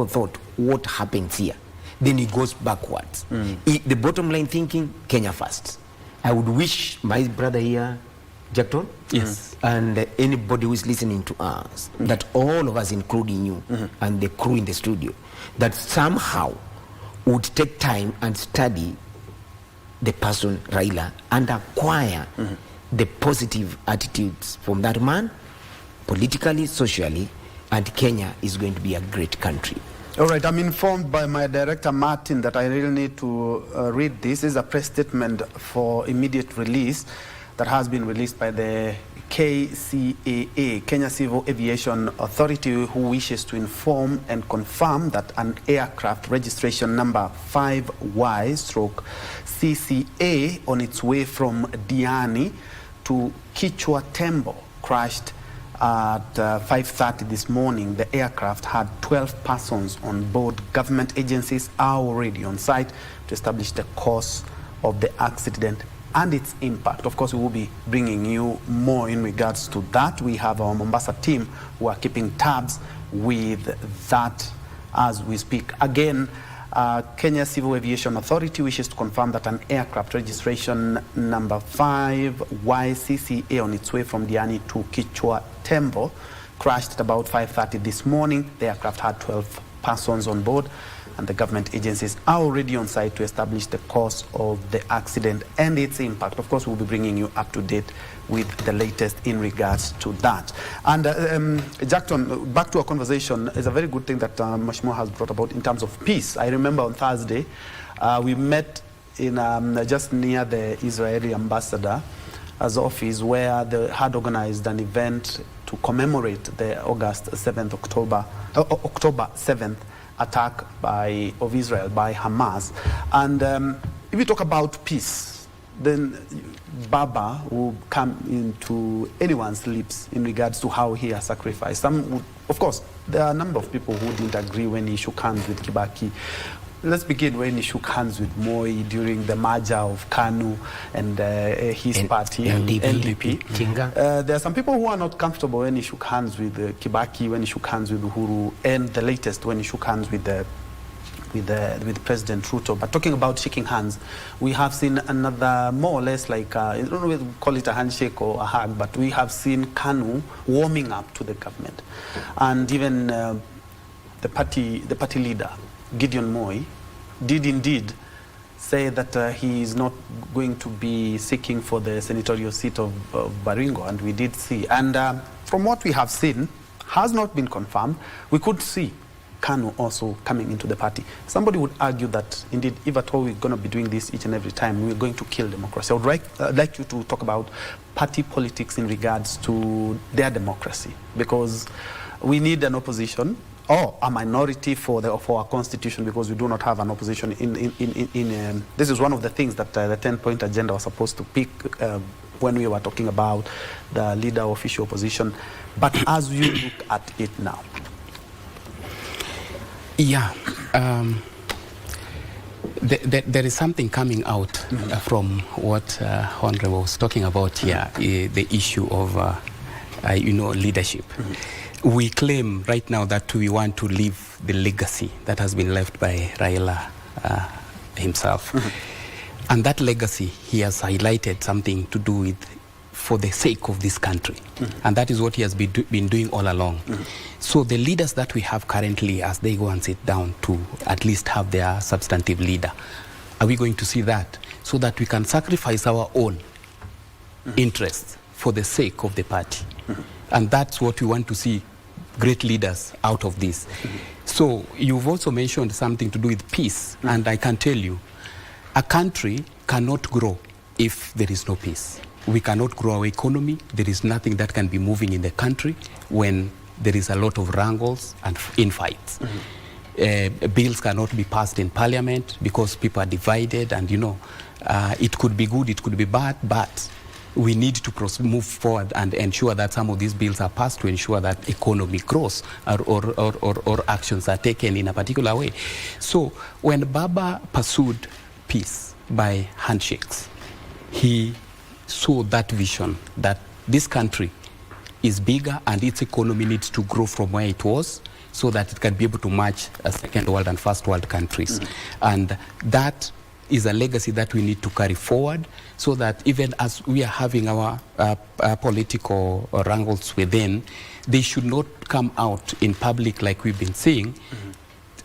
thought, what happens here? Then he goes backwards. The bottom line thinking, Kenya first. I would wish my brother here, Jackton, yes, and anybody who is listening to us, that all of us, including you and the crew in the studio, that somehow would take time and study the person Raila and acquire the positive attitudes from that man, politically, socially, and Kenya is going to be a great country. All right, I'm informed by my director, Martin, that I really need to read this. This is a press statement for immediate release that has been released by the KCAA, Kenya Civil Aviation Authority, who wishes to inform and confirm that an aircraft registration number 5Y/CCA on its way from Diani to Kichwa Tembo crashed at 5:30 this morning. The aircraft had 12 persons on board. Government agencies are already on site to establish the cause of the accident and its impact. Of course, we will be bringing you more in regards to that. We have our Mombasa team who are keeping tabs with that as we speak. Again, Kenya Civil Aviation Authority wishes to confirm that an aircraft registration number 5YCCA on its way from Diani to Kichwa Tembo crashed at about 5:30 this morning. The aircraft had 12 persons on board, and the government agencies are already on site to establish the cause of the accident and its impact. Of course, we'll be bringing you up to date with the latest in regards to that. And Jackton, back to our conversation, is a very good thing that Mheshimiwa has brought about in terms of peace. I remember on Thursday, we met in just near the Israeli ambassador's office, where they had organized an event to commemorate the October 7th attack of Israel by Hamas. And if you talk about peace, then Baba will come into anyone's lips in regards to how he has sacrificed. Some would, of course, there are a number of people who didn't agree when he shook hands with Kibaki. Let's begin when he shook hands with Moi during the merger of KANU and his party, NDP. There are some people who are not comfortable when he shook hands with Kibaki, when he shook hands with Uhuru, and the latest when he shook hands with with President Ruto. But talking about shaking hands, we have seen another more or less like, I don't know whether we call it a handshake or a hug, but we have seen KANU warming up to the government. And even the party leader, Gideon Moi, did indeed say that he is not going to be seeking for the senatorial seat of Baringo, and we did see. And from what we have seen, has not been confirmed, we could see KANU also coming into the party. Somebody would argue that indeed, if at all we're going to be doing this each and every time, we're going to kill democracy. I would like you to talk about party politics in regards to their democracy, because we need an opposition or a minority for our constitution, because we do not have an opposition this is one of the things that the 10-point agenda was supposed to pick when we were talking about the leader of official opposition. But as you look at it now, yeah, there is something coming out from what Honorable was talking about here, the issue of leadership. We claim right now that we want to leave the legacy that has been left by Raila himself. And that legacy, he has highlighted something to do with for the sake of this country. And that is what he has been doing all along. So the leaders that we have currently, as they go and sit down to at least have their substantive leader, are we going to see that? So that we can sacrifice our own interests for the sake of the party. And that's what we want to see, great leaders out of this. So you've also mentioned something to do with peace. And I can tell you, a country cannot grow if there is no peace. We cannot grow our economy. There is nothing that can be moving in the country when there is a lot of wrangles and infights. Bills cannot be passed in parliament because people are divided, and it could be good, it could be bad, but we need to move forward and ensure that some of these bills are passed to ensure that economy grows or actions are taken in a particular way. So when Baba pursued peace by handshakes, he saw that vision that this country is bigger and its economy needs to grow from where it was so that it can be able to match second world and first world countries. And that is a legacy that we need to carry forward, so that even as we are having our political wrangles within, they should not come out in public like we've been seeing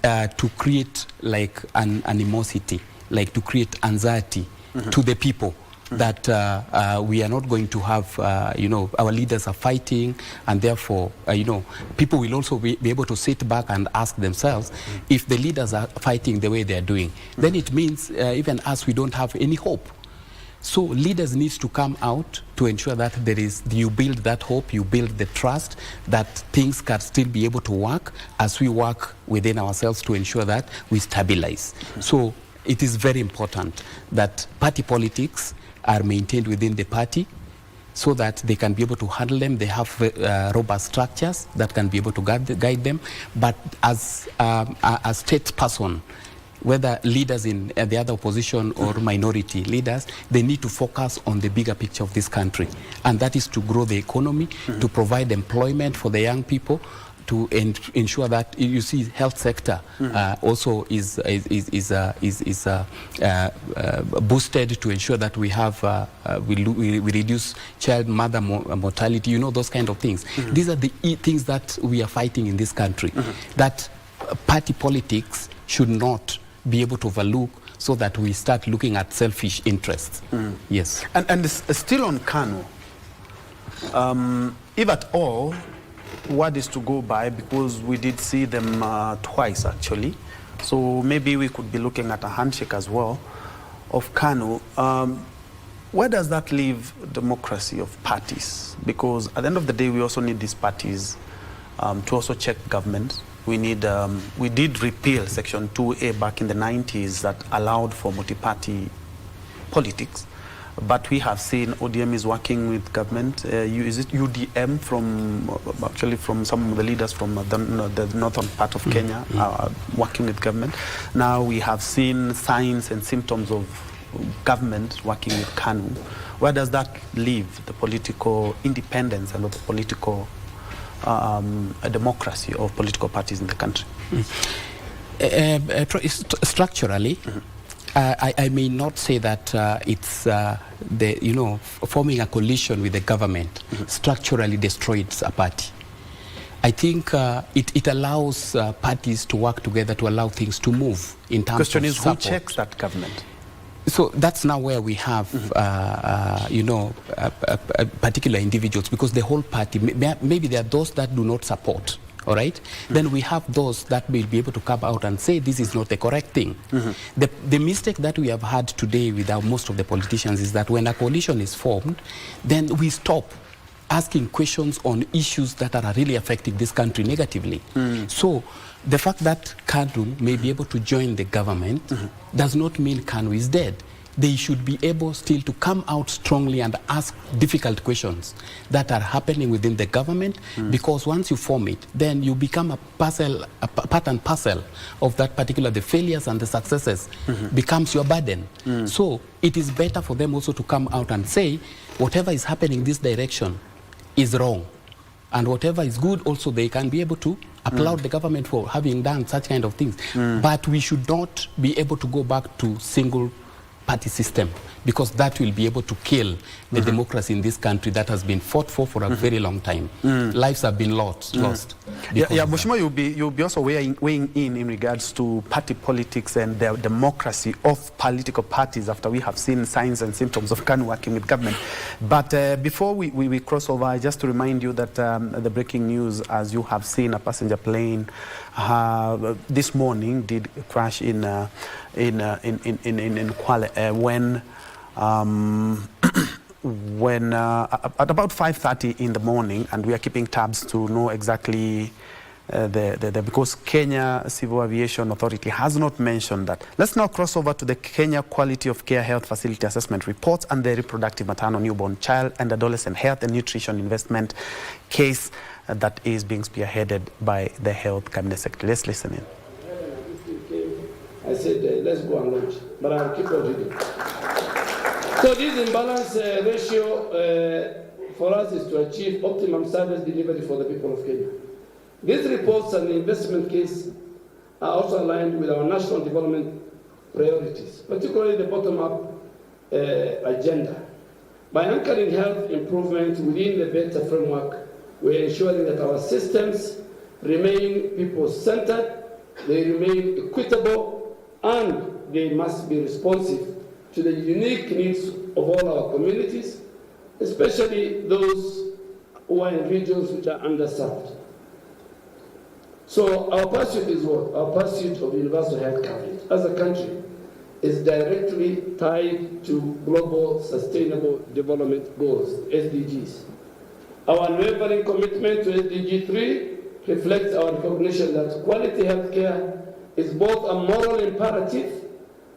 to create like an animosity, like to create anxiety to the people. That we are not going to have, our leaders are fighting, and therefore, people will also be able to sit back and ask themselves, if the leaders are fighting the way they are doing, then it means even us, we don't have any hope. So leaders need to come out to ensure that you build that hope, you build the trust that things can still be able to work as we work within ourselves to ensure that we stabilize. So it is very important that party politics are maintained within the party so that they can be able to handle them. They have robust structures that can be able to guide them. But as a state person, whether leaders in the other opposition or minority leaders, they need to focus on the bigger picture of this country. And that is to grow the economy, to provide employment for the young people, to ensure that you see health sector also is boosted to ensure that we have we reduce child mother mortality, those kind of things. These are the things that we are fighting in this country, that party politics should not be able to overlook, so that we start looking at selfish interests. Yes. And still on KANU, if at all, what is to go by, because we did see them twice actually, so maybe we could be looking at a handshake as well of KANU. Where does that leave democracy of parties? Because at the end of the day, we also need these parties to also check government. We did repeal Section 2A back in the 90s that allowed for multi-party politics. But we have seen ODM is working with government. Is it UDM from some of the leaders from the northern part of Kenya working with government? Now we have seen signs and symptoms of government working with KANU. Where does that leave the political independence and the political democracy of political parties in the country? Structurally, I may not say that it's forming a coalition with the government structurally destroys a party. I think it allows parties to work together to allow things to move in terms of support. Question is, who checks that government? So that's now where we have, particular individuals, because the whole party, maybe there are those that do not support, all right? Then we have those that will be able to come out and say this is not the correct thing. The mistake that we have had today with most of the politicians is that when a coalition is formed, then we stop asking questions on issues that are really affecting this country negatively. So the fact that KANU may be able to join the government does not mean KANU is dead. They should be able still to come out strongly and ask difficult questions that are happening within the government, because once you form it, then you become a part and parcel of that particular, the failures and the successes becomes your burden. So it is better for them also to come out and say, whatever is happening in this direction is wrong. And whatever is good, also they can be able to applaud the government for having done such kind of things. But we should not be able to go back to single party system, because that will be able to kill the democracy in this country that has been fought for a very long time. Lives have been lost. Mheshimiwa, you'll be also weighing in regards to party politics and the democracy of political parties after we have seen signs and symptoms of KANU working with government. But before we cross over, just to remind you that the breaking news, as you have seen, a passenger plane this morning did crash in Kwale when at about 5:30 in the morning, and we are keeping tabs to know exactly because Kenya Civil Aviation Authority has not mentioned that. Let's now cross over to the Kenya Quality of Care Health Facility Assessment Reports and the Reproductive Maternal Newborn Child and Adolescent Health and Nutrition Investment case that is being spearheaded by the Health Cabinet Secretary. Let's listen in. I said, let's go and launch, but I'll keep on reading. So this imbalance ratio for us is to achieve optimum service delivery for the people of Kenya. These reports and the investment case are also aligned with our national development priorities, particularly the bottom-up agenda. By anchoring health improvement within the better framework, we're ensuring that our systems remain people-centered, they remain equitable, and they must be responsive to the unique needs of all our communities, especially those who are in regions which are underserved. So our pursuit is what? Our pursuit of universal health coverage as a country is directly tied to Global Sustainable Development Goals, SDGs. Our unwavering commitment to SDG 3 reflects our recognition that quality healthcare is both a moral imperative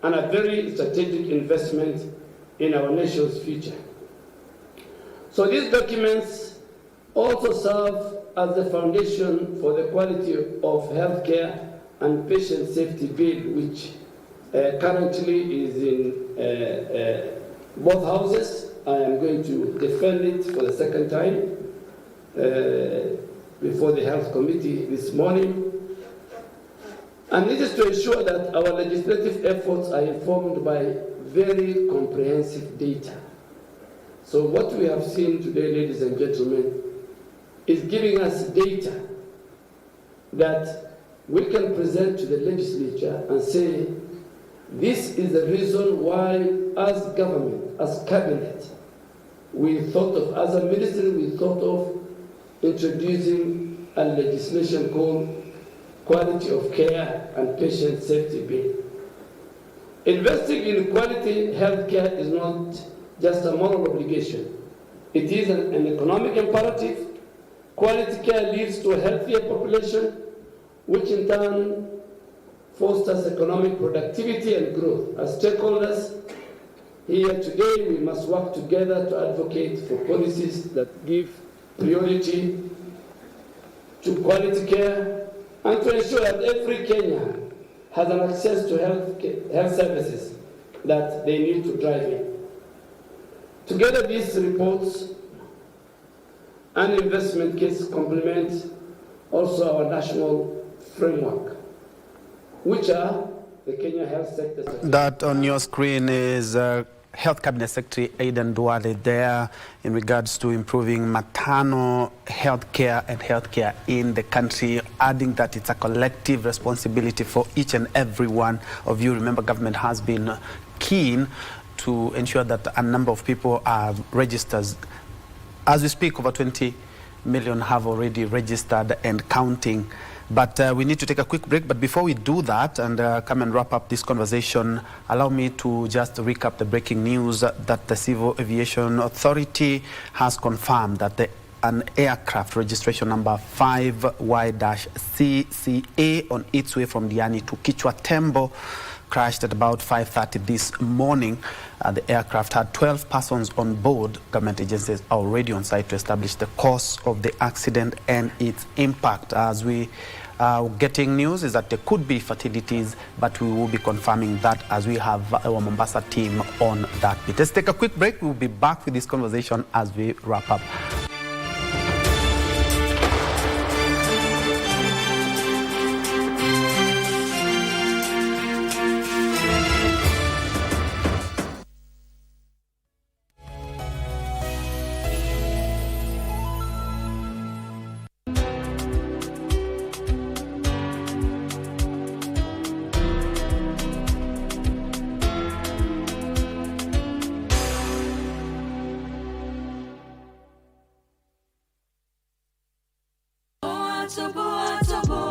and a very strategic investment in our nation's future. So these documents also serve as the foundation for the Quality of Healthcare and Patient Safety Bill, which currently is in both houses. I am going to defend it for the second time before the Health Committee this morning. And it is to ensure that our legislative efforts are informed by very comprehensive data. So what we have seen today, ladies and gentlemen, is giving us data that we can present to the legislature and say, this is the reason why, as government, as cabinet, we thought of, as a ministry, we thought of introducing a legislation called Quality of Care and Patient Safety Bill. Investing in quality healthcare is not just a moral obligation. It is an economic imperative. Quality care leads to a healthier population, which in turn fosters economic productivity and growth. As stakeholders here today, we must work together to advocate for policies that give priority to quality care and to ensure that every Kenyan has an access to health services that they need to drive in. Together, these reports and investment case complement also our national framework. which are the Kenya Health Sector. That on your screen is Health Cabinet Secretary Aidan Duale there in regards to improving maternal health care and healthcare in the country, adding that it's a collective responsibility for each and every one of you. Remember, government has been keen to ensure that a number of people are registered. As we speak, over 20 million have already registered and counting. But we need to take a quick break. But before we do that and come and wrap up this conversation, allow me to just recap the breaking news that the Civil Aviation Authority has confirmed that an aircraft registration number 5Y-CCA on its way from Diani to Kichwa Tembo crashed at about 5:30 this morning. The aircraft had 12 persons on board. Government agencies are already on site to establish the cause of the accident and its impact. As we are getting news is that there could be fatalities, but we will be confirming that as we have our Mombasa team on that bit. Let's take a quick break. We'll be back with this conversation as we wrap up.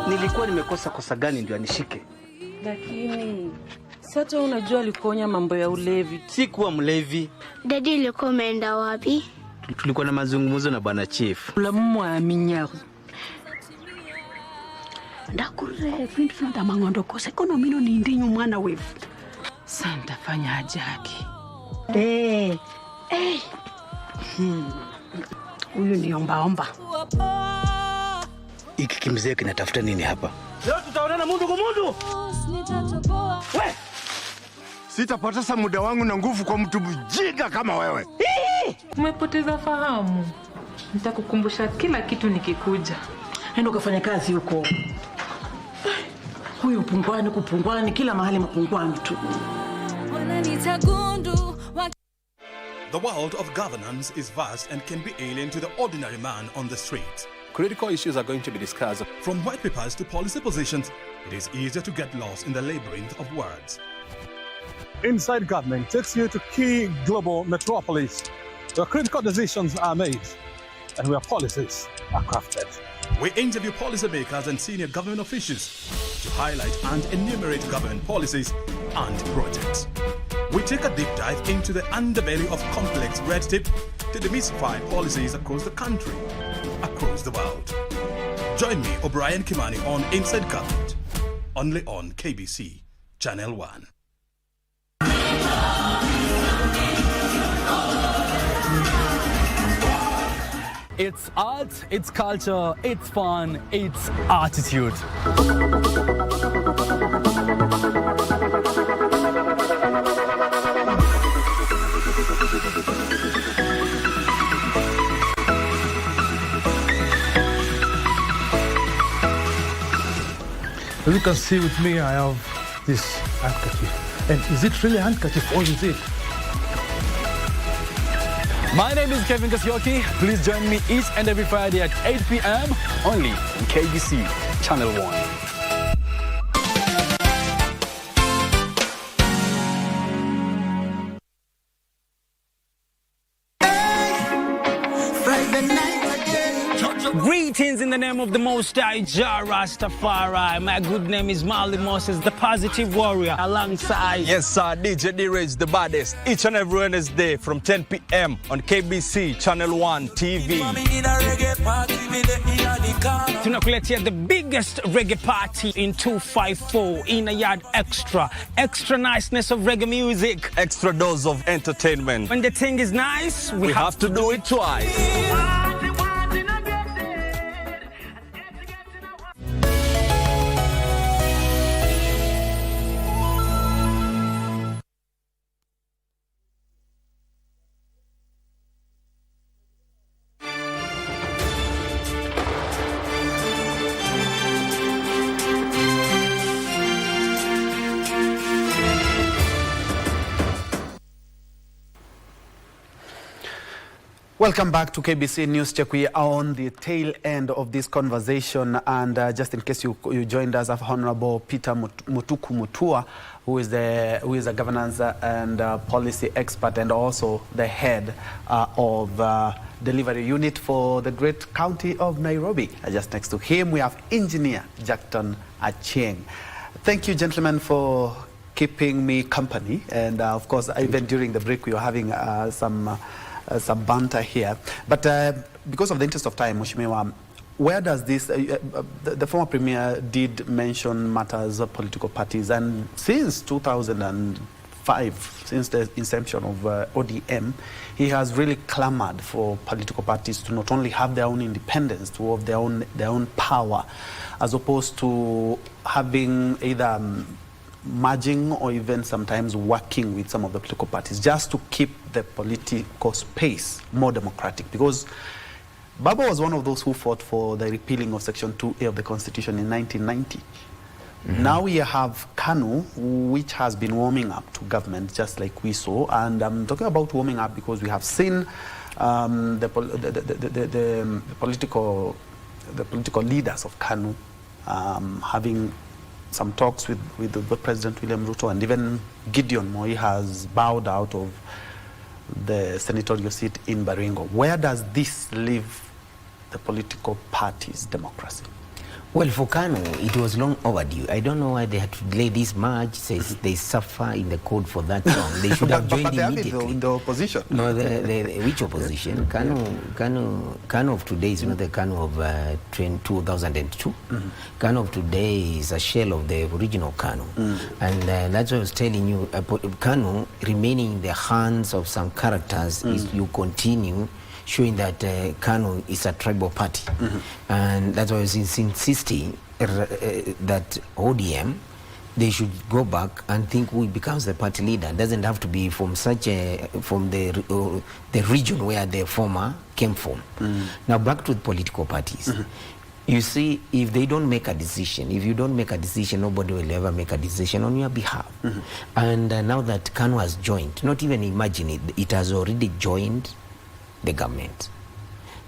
Nilikuwa nimekosa kosa gani ndio anishike? Lakini sasa unajua alikonya mambo ya ulevi. Sikuwa mlevi. Daddy ulikuwa umeenda wapi? Tulikuwa na mazungumzo na bwana chief. La mwa minyao. Ndakure friend funda mangondo kose kono mino ni ndinyu mwana wewe. Santa fanya hajaki. Huyu ni omba. Iki kimzee kinatafuta nini hapa? Leo tutaonana mundu kwa mundu. We! Sitapoteza muda wangu na nguvu kwa mtu mjinga kama wewe. Umepoteza fahamu. Nitakukumbusha kila kitu nikikuja. Endo kafanya kazi huko. Huyu kupungwani kila mahali mapungwani tu. The world of governance is vast and can be alien to the ordinary man on the street. Critical issues are going to be discussed. From white papers to policy positions, it is easier to get lost in the labyrinth of words. Inside Government takes you to key global metropolis where critical decisions are made and where policies are crafted. We interview policymakers and senior government officials to highlight and enumerate government policies and projects. We take a deep dive into the underbelly of complex red tape to demystify policies across the country, across the world. Join me, O'Brien Kimani, on Inside Government, only on KBC Channel 1. It's art, it's culture, it's fun, it's attitude. As you can see with me, I have this handkerchief. And is it really a handkerchief or is it? My name is Kevin Kasioki. Please join me each and every Friday at 8 p.m. only on KBC Channel 1. Greetings in the name of the Most High Jah Rastafari. My good name is Marley Moses, the positive warrior, alongside... Yes, sir, DJ D-Rage, the baddest. Each and every Wednesday from 10 p.m. on KBC Channel 1 TV. Tunakuletea the biggest reggae party in 254 in a yard extra. Extra niceness of reggae music. Extra dose of entertainment. When the thing is nice, we have to do it twice. Welcome back to KBC News Check. We are on the tail end of this conversation, and just in case you joined us, Honorable Peter Mutuku Mutua, who is a governance and policy expert and also the head of delivery unit for the great county of Nairobi. Just next to him, we have Engineer Jackton Achieng. Thank you, gentlemen, for keeping me company, and of course, even during the break, we were having some banter here. But because of the interest of time, Mheshimiwa, where does this, the former premier did mention matters of political parties, and since 2005, since the inception of ODM, he has really clamored for political parties to not only have their own independence, to have their own power, as opposed to having either merging or even sometimes working with some of the political parties just to keep the political space more democratic. Because Baba was one of those who fought for the repealing of Section 2A of the Constitution in 1990. Now we have KANU, which has been warming up to government, just like we saw. And I'm talking about warming up because we have seen the political leaders of KANU having some talks with President William Ruto, and even Gideon Moi has bowed out of the senatorial seat in Baringo. Where does this leave the political party's democracy? Well, for KANU, it was long overdue. I don't know why they had to delay this march. Says they suffer in the code for that long. They should have joined immediately. In the opposition. No, which opposition? KANU of today is not the KANU of 2002. KANU of today is a shell of the original KANU. And that's what I was telling you. KANU remaining in the hands of some characters is you continue showing that KANU is a tribal party. And that's why I was insisting that ODM, they should go back and think who becomes the party leader. It doesn't have to be from from the region where the former came from. Now back to the political parties. You see, if they don't make a decision, if you don't make a decision, nobody will ever make a decision on your behalf. And now that KANU has joined, not even imagine it, it has already joined the government.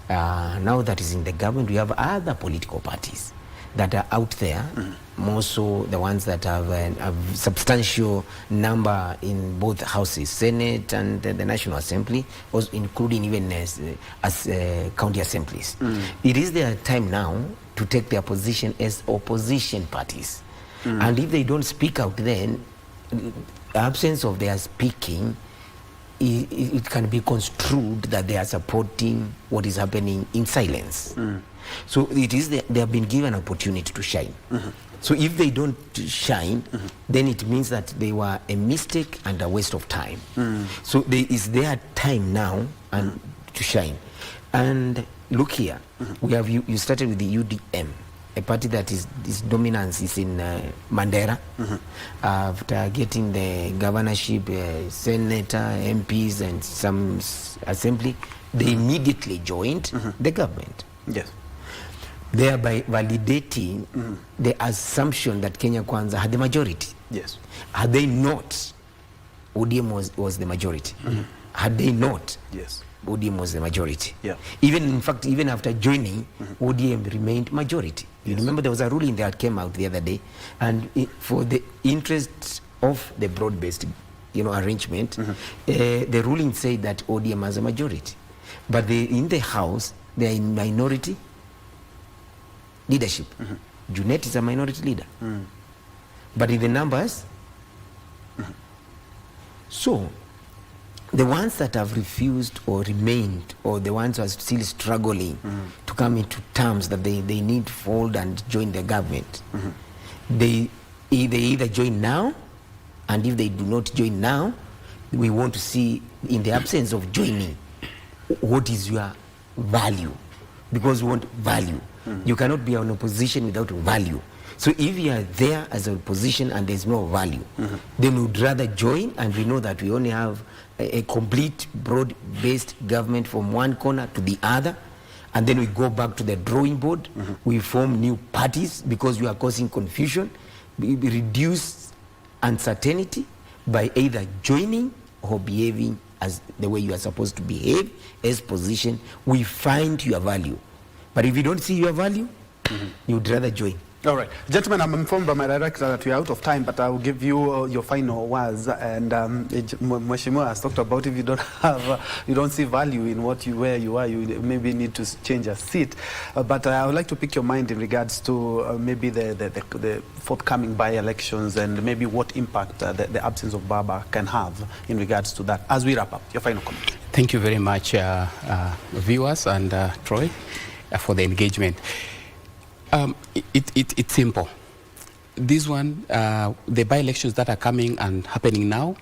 Now that is in the government, we have other political parties that are out there, more so the ones that have a substantial number in both houses, Senate and the National Assembly, including even as county assemblies. It is their time now to take their position as opposition parties. And if they don't speak out, then the absence of their speaking, it can be construed that they are supporting what is happening in silence. So it is they have been given an opportunity to shine. So if they don't shine, then it means that they were a mistake and a waste of time. So it's their time now and to shine. And look here, we have you started with the UDM, a party that its dominance is in Mandera. After getting the governorship, senator, MPs, and some assembly, they immediately joined the government. Yes. Thereby validating the assumption that Kenya Kwanza had the majority. Yes. Had they not, ODM was the majority. Had they not, yes, ODM was the majority. Yeah. Even in fact, even after joining, ODM remained majority. You remember there was a ruling that came out the other day, and for the interest of the broad-based, arrangement, the ruling said that ODM has a majority, but in the House they are in minority leadership. Junet is a minority leader, but in the numbers, so the ones that have refused or remained, or the ones who are still struggling to come into terms that they need to fold and join the government, they either join now, and if they do not join now, we want to see, in the absence of joining, what is your value? Because we want value. You cannot be an opposition without value. So if you are there as an opposition and there's no value, then we would rather join, and we know that we only have a complete broad-based government from one corner to the other, and then we go back to the drawing board. We form new parties because we are causing confusion. We reduce uncertainty by either joining or behaving as the way you are supposed to behave as position. We find your value. But if you don't see your value, you would rather join. All right. Gentlemen, I'm informed by my director that we are out of time, but I will give you your final words. And Mheshimiwa has talked about if you don't have, you don't see value in where you are, you maybe need to change a seat. But I would like to pick your mind in regards to maybe the forthcoming by-elections and maybe what impact the absence of Baba can have in regards to that. As we wrap up, your final comment. Thank you very much, viewers and Troy, for the engagement. It's simple. This one, the by-elections that are coming and happening now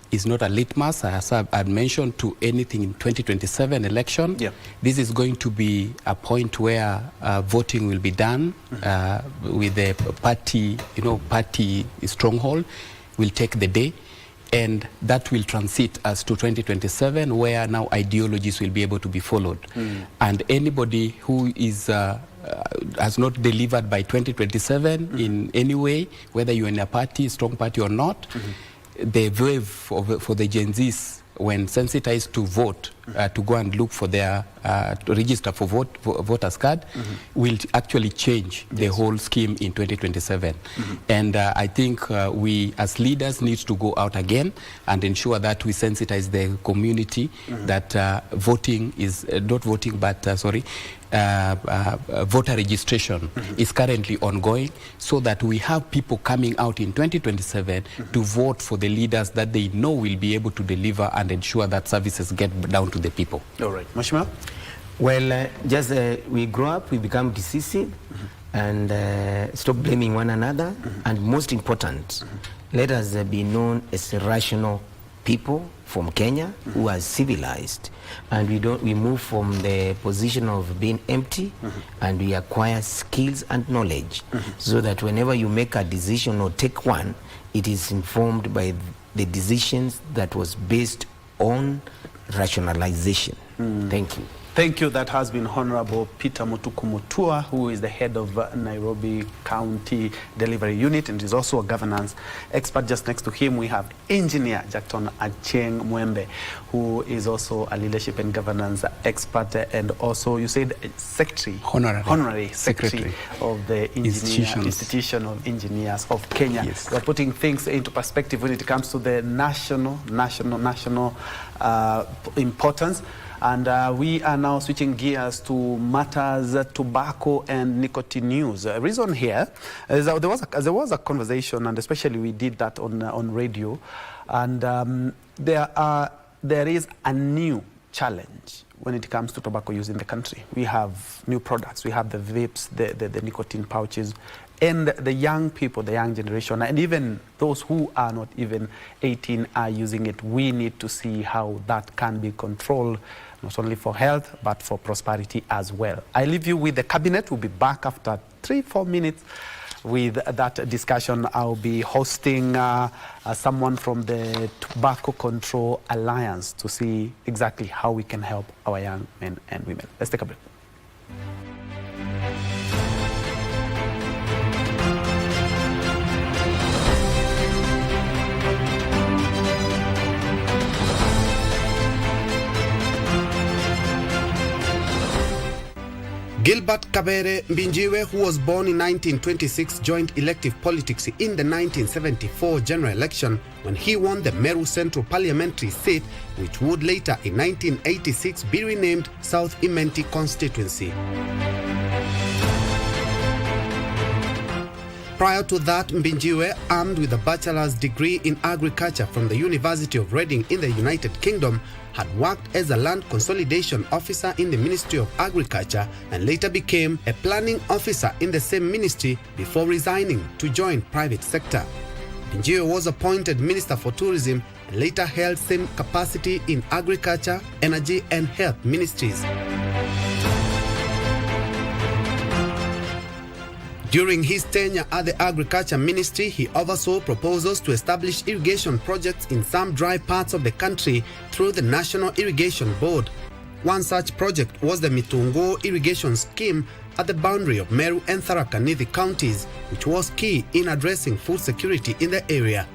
is not a litmus, as I mentioned, to anything in 2027 election. Yeah. This is going to be a point where voting will be done with the party, party stronghold will take the day. And that will transit us to 2027, where now ideologies will be able to be followed. And anybody who is has not delivered by 2027 in any way, whether you're in a party, strong party or not, the wave for the Gen Zs, when sensitized to vote, to go and look for their, to register for voters card, will actually change the whole scheme in 2027. And I think we as leaders need to go out again and ensure that we sensitize the community that voting is, not voting, but voter registration is currently ongoing, so that we have people coming out in 2027 to vote for the leaders that they know will be able to deliver and ensure that services get down to the people. All right. Mheshimiwa? Well, just we grow up, we become decisive, and stop blaming one another. And most important, let us be known as rational people from Kenya who are civilized, and we move from the position of being empty, and we acquire skills and knowledge, so that whenever you make a decision or take one, it is informed by the decisions that was based on rationalization. Thank you. Thank you. That has been Honorable Peter Mutuku Mutua, who is the head of Nairobi County Delivery Unit and is also a governance expert. Just next to him, we have Engineer Jackton Acheng Mwembe, who is also a leadership and governance expert, and also, you said, secretary, honorary secretary of the Institution of Engineers of Kenya. Yes. We're putting things into perspective when it comes to the national importance. And we are now switching gears to matters tobacco and nicotine news. Reason here is that there was a conversation, and especially we did that on radio, and there is a new challenge when it comes to tobacco use in the country. We have new products. We have the vapes, the nicotine pouches, and the young people, the young generation, and even those who are not even 18 are using it. We need to see how that can be controlled, not only for health, but for prosperity as well. I leave you with the cabinet. We'll be back after 3-4 minutes with that discussion. I'll be hosting someone from the Tobacco Control Alliance to see exactly how we can help our young men and women. Let's take a break. Gilbert Kabere Njue, who was born in 1926, joined elective politics in the 1974 general election when he won the Meru Central parliamentary seat, which would later in 1986 be renamed South Imenti constituency. Prior to that, Njue, armed with a bachelor's degree in agriculture from the University of Reading in the United Kingdom, had worked as a land consolidation officer in the Ministry of Agriculture and later became a planning officer in the same ministry before resigning to join private sector. Njue was appointed Minister for Tourism and later held same capacity in Agriculture, Energy and Health ministries. During his tenure at the Agriculture Ministry, he oversaw proposals to establish irrigation projects in some dry parts of the country through the National Irrigation Board. One such project was the Mitungo irrigation scheme at the boundary of Meru and Tharaka Nithi counties, which was key in addressing food security in the area.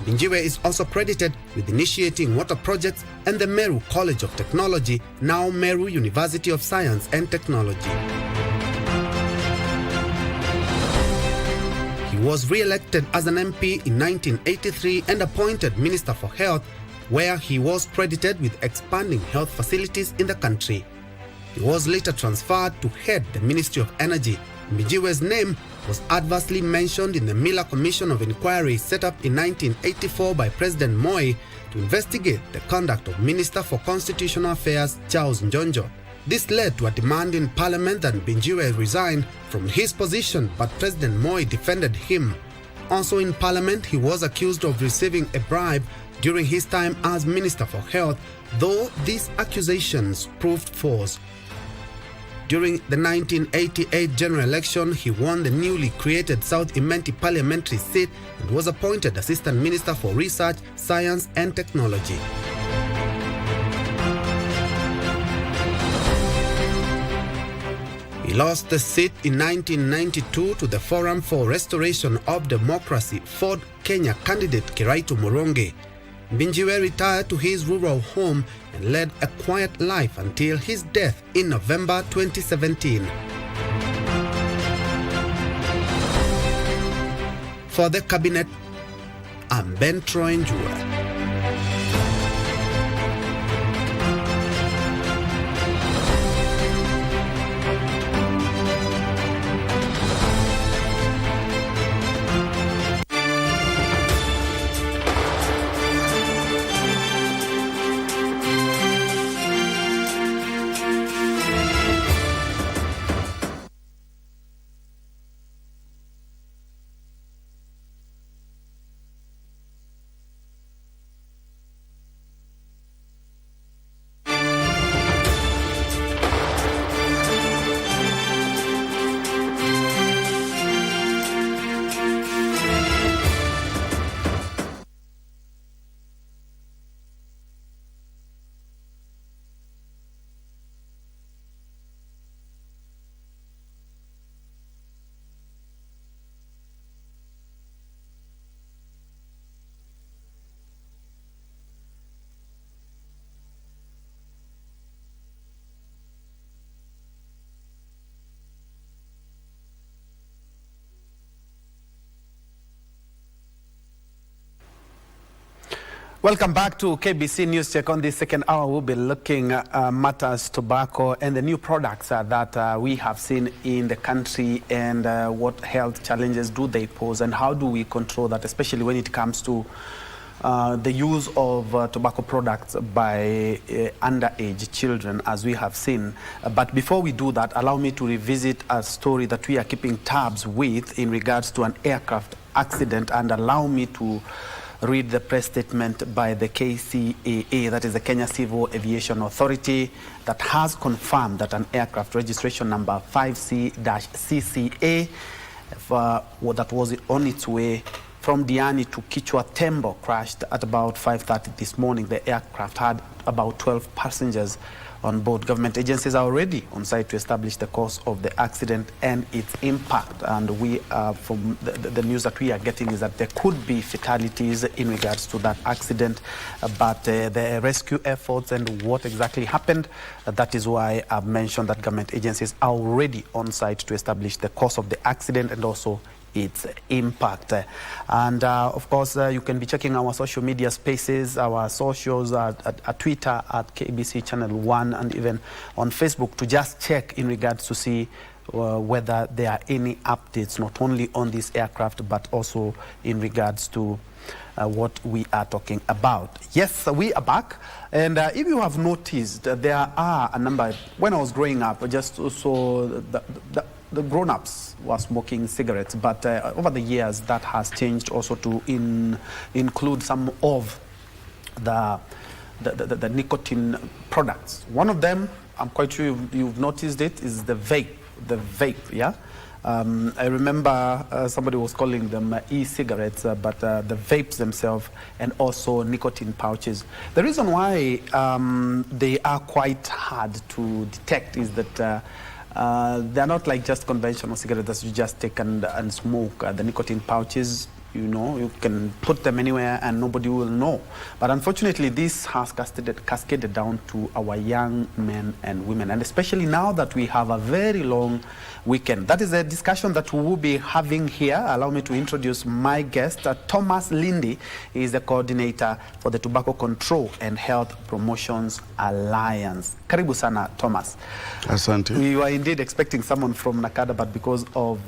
Njue is also credited with initiating water projects and the Meru College of Technology, now Meru University of Science and Technology. He was re-elected as an MP in 1983 and appointed Minister for Health, where he was credited with expanding health facilities in the country. He was later transferred to head the Ministry of Energy. Njue's name was adversely mentioned in the Miller Commission of Inquiry set up in 1984 by President Moi to investigate the conduct of Minister for Constitutional Affairs Charles Njonjo. This led to a demand in Parliament that Njue resign from his position, but President Moi defended him. Also in Parliament, he was accused of receiving a bribe during his time as Minister for Health, though these accusations proved false. During the 1988 general election, he won the newly created South Imenti parliamentary seat and was appointed Assistant Minister for Research, Science and Technology. He lost the seat in 1992 to the Forum for Restoration of Democracy Ford Kenya candidate Kiraitu Murongi. Njue retired to his rural home and led a quiet life until his death in November 2017. For the cabinet, I'm Njue. Welcome back to KBC News Check. On the second hour, we'll be looking at matters tobacco and the new products that we have seen in the country, and what health challenges do they pose and how do we control that, especially when it comes to the use of tobacco products by underage children, as we have seen. But before we do that, allow me to revisit a story that we are keeping tabs with in regards to an aircraft accident, and allow me to read the press statement by the KCAA, that is the Kenya Civil Aviation Authority, that has confirmed that an aircraft registration number 5C-CCA that was on its way from Diani to Kichwa Tembo crashed at about 5:30 this morning. The aircraft had about 12 passengers on board. Government agencies are already on site to establish the cause of the accident and its impact. And we, from the news that we are getting, is that there could be fatalities in regards to that accident. But the rescue efforts and what exactly happened, that is why I've mentioned that government agencies are already on site to establish the cause of the accident and also its impact. And of course, you can be checking our social media spaces, our socials at Twitter at KBC Channel 1, and even on Facebook, to just check in regards to see whether there are any updates, not only on this aircraft, but also in regards to what we are talking about. Yes, we are back. And if you have noticed, there are a number. When I was growing up, I just saw the grown-ups were smoking cigarettes, but over the years that has changed also to include some of the nicotine products. One of them, I'm quite sure you've noticed it, is the vape. Yeah. I remember somebody was calling them e-cigarettes, but the vapes themselves, and also nicotine pouches. The reason why they are quite hard to detect is that they're not like just conventional cigarettes that you just take and smoke. The nicotine pouches, You know, you can put them anywhere and nobody will know. But unfortunately, this has cascaded down to our young men and women, and especially now that we have a very long weekend. That is a discussion that we will be having here. Allow me to introduce my guest, Thomas Lindy. He is the coordinator for the Tobacco Control and Health Promotions Alliance. Karibu sana, Thomas. Asante. We were indeed expecting someone from Nakada, but because of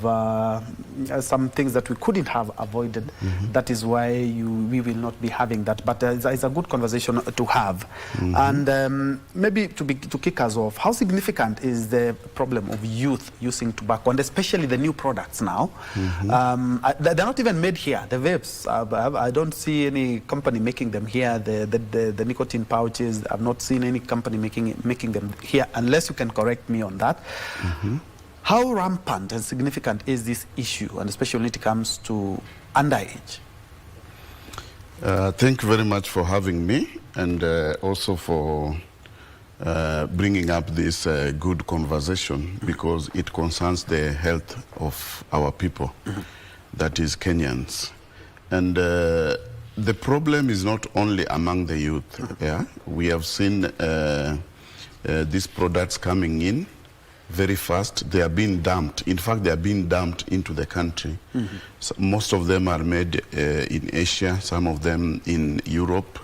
some things that we couldn't have avoided, that is why we will not be having that. But it's a good conversation to have. And maybe to kick us off, how significant is the problem of youth using tobacco, and especially the new products now? They're not even made here. The vapes, I don't see any company making them here. The nicotine pouches, I've not seen any company making them here, unless you can correct me on that. How rampant and significant is this issue, and especially when it comes to underage? Thank you very much for having me, and also for bringing up this good conversation, because it concerns the health of our people, that is Kenyans. And the problem is not only among the youth. We have seen these products coming in very fast. They are being dumped. In fact, they are being dumped into the country. So most of them are made in Asia, some of them in Europe.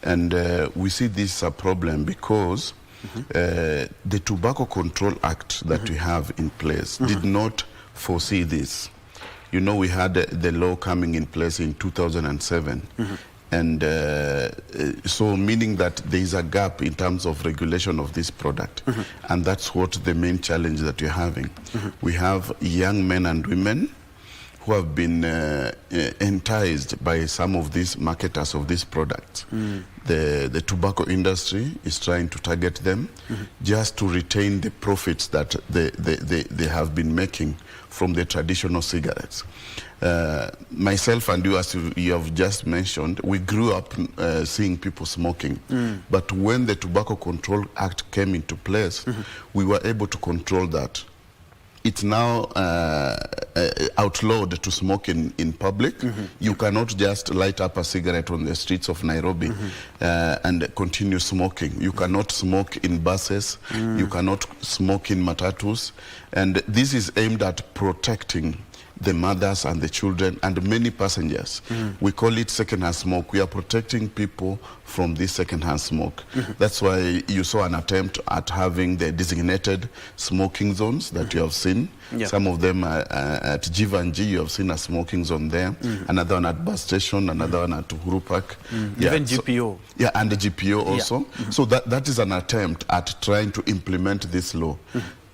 And we see this a problem because the Tobacco Control Act that we have in place did not foresee this. You know, we had the law coming in place in 2007. And so meaning that there is a gap in terms of regulation of this product. And that's what the main challenge that we're having. We have young men and women who have been enticed by some of these marketers of these products. The tobacco industry is trying to target them just to retain the profits that they have been making from the traditional cigarettes. Myself and you, as you have just mentioned, we grew up seeing people smoking. But when the Tobacco Control Act came into place, we were able to control that. It's now outlawed to smoke in public. You cannot just light up a cigarette on the streets of Nairobi and continue smoking. You cannot smoke in buses. You cannot smoke in matatus. And this is aimed at protecting the mothers and the children and many passengers. We call it second-hand smoke. We are protecting people from this second-hand smoke. That's why you saw an attempt at having the designated smoking zones that you have seen. Some of them are at Jivanji, you have seen a smoking zone there. Another one at bus station, another one at Uhuru Park. Even GPO. And the GPO also. So that is an attempt at trying to implement this law,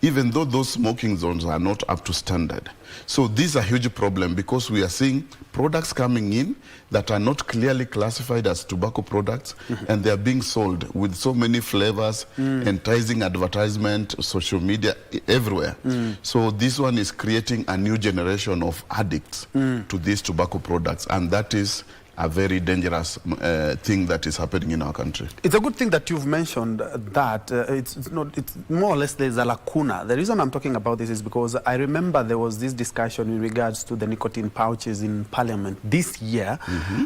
even though those smoking zones are not up to standard. So this is a huge problem, because we are seeing products coming in that are not clearly classified as tobacco products, and they are being sold with so many flavors, enticing advertisement, social media, everywhere. So this one is creating a new generation of addicts to these tobacco products, and that is a very dangerous thing that is happening in our country. It's a good thing that you've mentioned that. It's more or less there's a lacuna. The reason I'm talking about this is because I remember there was this discussion in regards to the nicotine pouches in Parliament this year,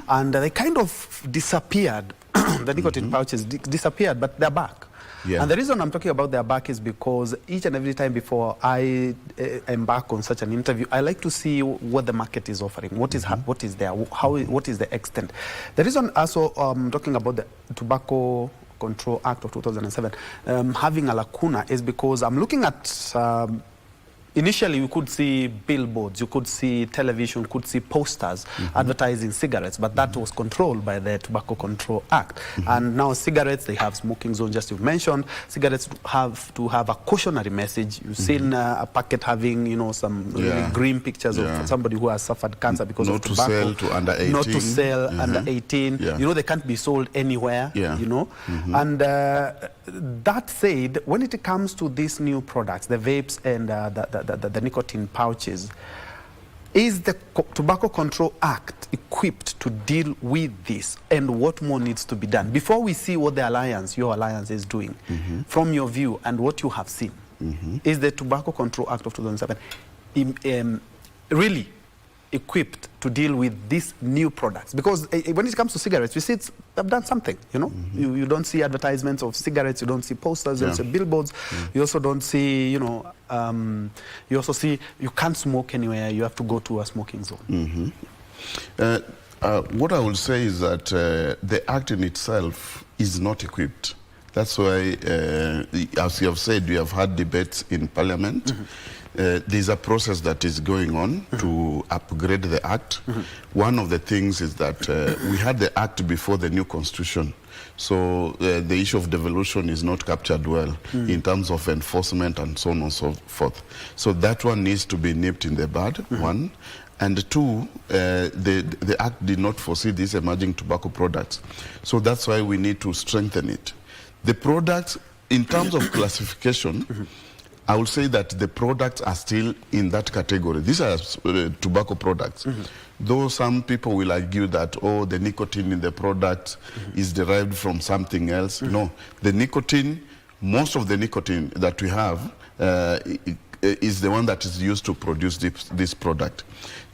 and they kind of disappeared. The nicotine pouches disappeared, but they're back. And the reason I'm talking about their back is because each and every time before I embark on such an interview, I like to see what the market is offering, what is there, what is the extent. The reason also talking about the Tobacco Control Act of 2007 having a lacuna is because I'm looking at initially, you could see billboards, you could see television, you could see posters advertising cigarettes, but that was controlled by the Tobacco Control Act. And now cigarettes, they have smoking zones, just you've mentioned. Cigarettes have to have a cautionary message. You've seen a packet having, you know, some really grim pictures of somebody who has suffered cancer because of tobacco. Not to sell to under 18. Not to sell under 18. You know, they can't be sold anywhere, you know. And that said, when it comes to these new products, the vapes and the nicotine pouches, is the Tobacco Control Act equipped to deal with this, and what more needs to be done? Before we see what the alliance, your alliance, is doing, from your view and what you have seen, is the Tobacco Control Act of 2007 really equipped to deal with these new products? Because when it comes to cigarettes, we see they've done something, you know. You don't see advertisements of cigarettes, you don't see posters, you don't see billboards, you also don't see, you know, you also see you can't smoke anywhere, you have to go to a smoking zone. What I will say is that the act in itself is not equipped. That's why, as you have said, we have had debates in Parliament. There's a process that is going on to upgrade the act. One of the things is that we had the act before the new constitution. So the issue of devolution is not captured well in terms of enforcement and so on and so forth. So that one needs to be nipped in the bud, one. And two, the Act did not foresee these emerging tobacco products. So that's why we need to strengthen it. The products, in terms of classification, I would say that the products are still in that category. These are tobacco products. Though some people will argue that, oh, the nicotine in the product is derived from something else. No, the nicotine, most of the nicotine that we have is the one that is used to produce this product.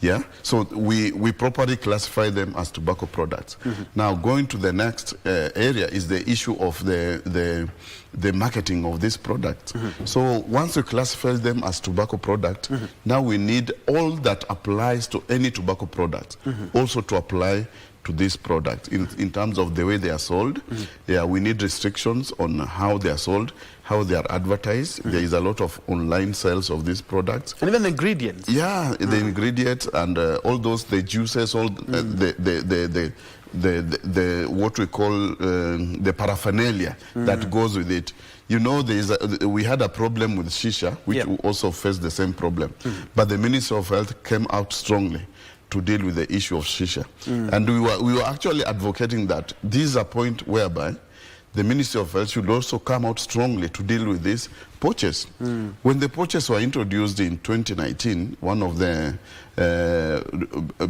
Yeah, so we properly classify them as tobacco products. Now, going to the next area is the issue of the marketing of this product. So once we classify them as tobacco product, now we need all that applies to any tobacco product also to apply to this product in terms of the way they are sold. Yeah, we need restrictions on how they are sold, how they are advertised. There is a lot of online sales of these products. And even the ingredients. Yeah, the ingredients and all those, the juices, all the what we call the paraphernalia that goes with it. You know, we had a problem with shisha, which also faced the same problem. But the Ministry of Health came out strongly to deal with the issue of shisha. And we were actually advocating that this is a point whereby the Ministry of Health should also come out strongly to deal with these pouches. When the pouches were introduced in 2019, one of the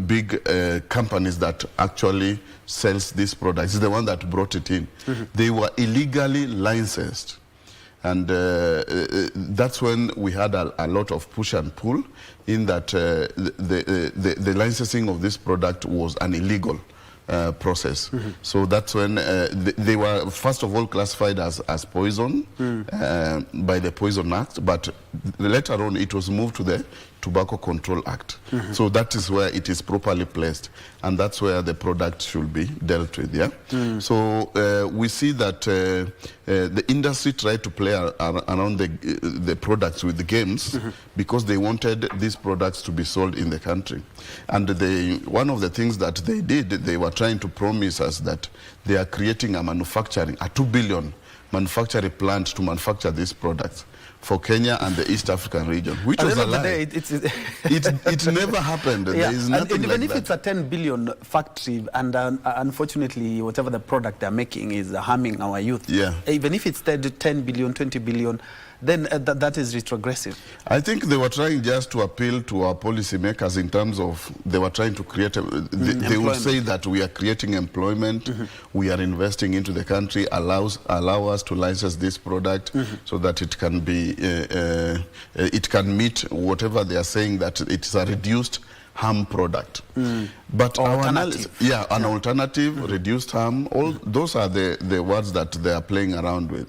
big companies that actually sells these products is the one that brought it in. They were illegally licensed. And that's when we had a lot of push and pull in that the licensing of this product was an illegal process. So that's when they were first of all classified as poison by the Poison Act, but later on it was moved to the Tobacco Control Act. So that is where it is properly placed, and that's where the product should be dealt with. Yeah. So we see that the industry tried to play around the products with the games because they wanted these products to be sold in the country. And one of the things that they did, they were trying to promise us that they are creating a 2 billion manufacturing plant to manufacture these products for Kenya and the East African region, which was a lie. It never happened. There is nothing and even like if it's a 10 billion factory, and unfortunately, whatever the product they're making is harming our youth. Yeah. Even if it's 10 billion, 20 billion, then that is retrogressive. I think they were trying just to appeal to our policymakers in terms of they were trying to create they would say that we are creating employment, we are investing into the country, allow us to license this product so that it can be it can meet whatever they are saying that it's a reduced harm product. But our analysis, an alternative, reduced harm, all those are the words that they are playing around with.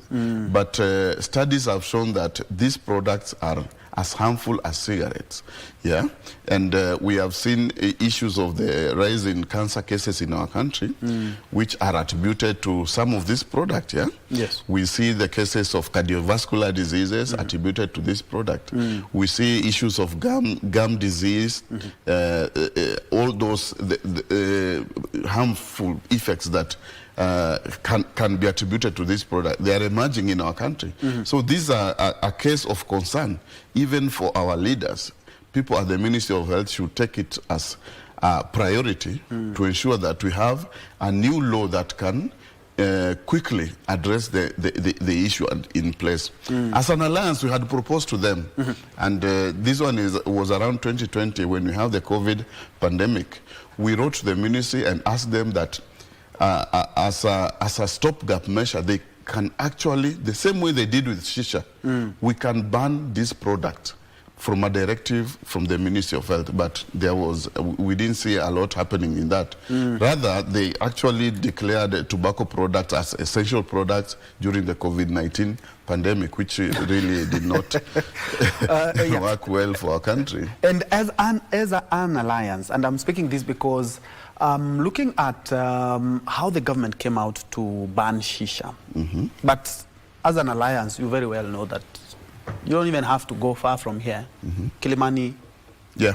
But studies have shown that these products are as harmful as cigarettes. Yeah, and we have seen issues of the rise in cancer cases in our country, which are attributed to some of these products. Yeah, yes, we see the cases of cardiovascular diseases attributed to this product. We see issues of gum disease, all those harmful effects that can be attributed to this product. They are emerging in our country. So these are a case of concern, even for our leaders. People at the Ministry of Health should take it as a priority to ensure that we have a new law that can quickly address the issue in place. As an alliance, we had proposed to them, and this one was around 2020 when we have the COVID pandemic. We wrote to the ministry and asked them that as a stopgap measure, they can actually, the same way they did with shisha, we can ban this product from a directive from the Ministry of Health, but we didn't see a lot happening in that. Rather, they actually declared tobacco products as essential products during the COVID-19 pandemic, which really did not work well for our country. And as an alliance, and I'm speaking this because looking at how the government came out to ban shisha, but as an alliance, you very well know that you don't even have to go far from here. Kilimani. Yeah.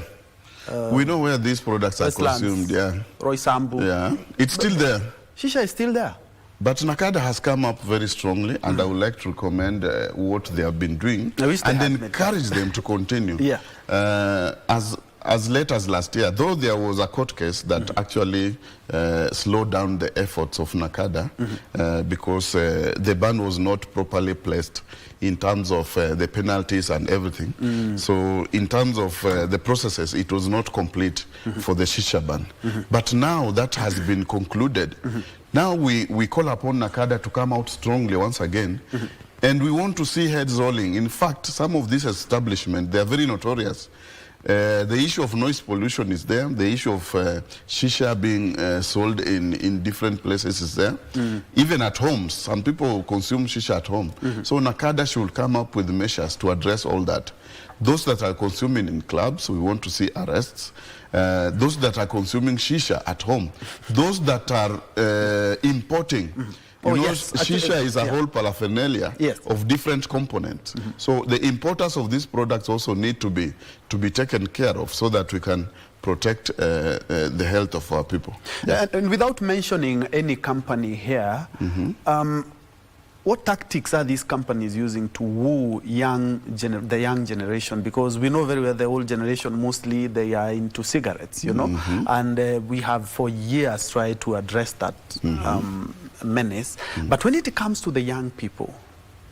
We know where these products are consumed. Yeah. Roy Sambu. Yeah. It's still there. Shisha is still there. But NACADA has come up very strongly, and I would like to recommend what they have been doing and encourage them to continue. Yeah. As late as last year, though there was a court case that actually slowed down the efforts of NACADA because the ban was not properly placed in terms of the penalties and everything. So in terms of the processes, it was not complete for the shisha ban. But now that has been concluded. Now we call upon NACADA to come out strongly once again. And we want to see heads rolling. In fact, some of these establishments, they are very notorious. The issue of noise pollution is there. The issue of shisha being sold in different places is there. Even at homes, some people consume shisha at home. So NACADA should come up with measures to address all that. Those that are consuming in clubs, we want to see arrests. Those that are consuming shisha at home. Those that are importing. Shisha is a whole paraphernalia of different components. So the importers of these products also need to be taken care of so that we can protect the health of our people. Yeah. And without mentioning any company here, what tactics are these companies using to woo the young generation? Because we know very well the old generation, mostly they are into cigarettes, you know, and we have for years tried to address that menace. But when it comes to the young people,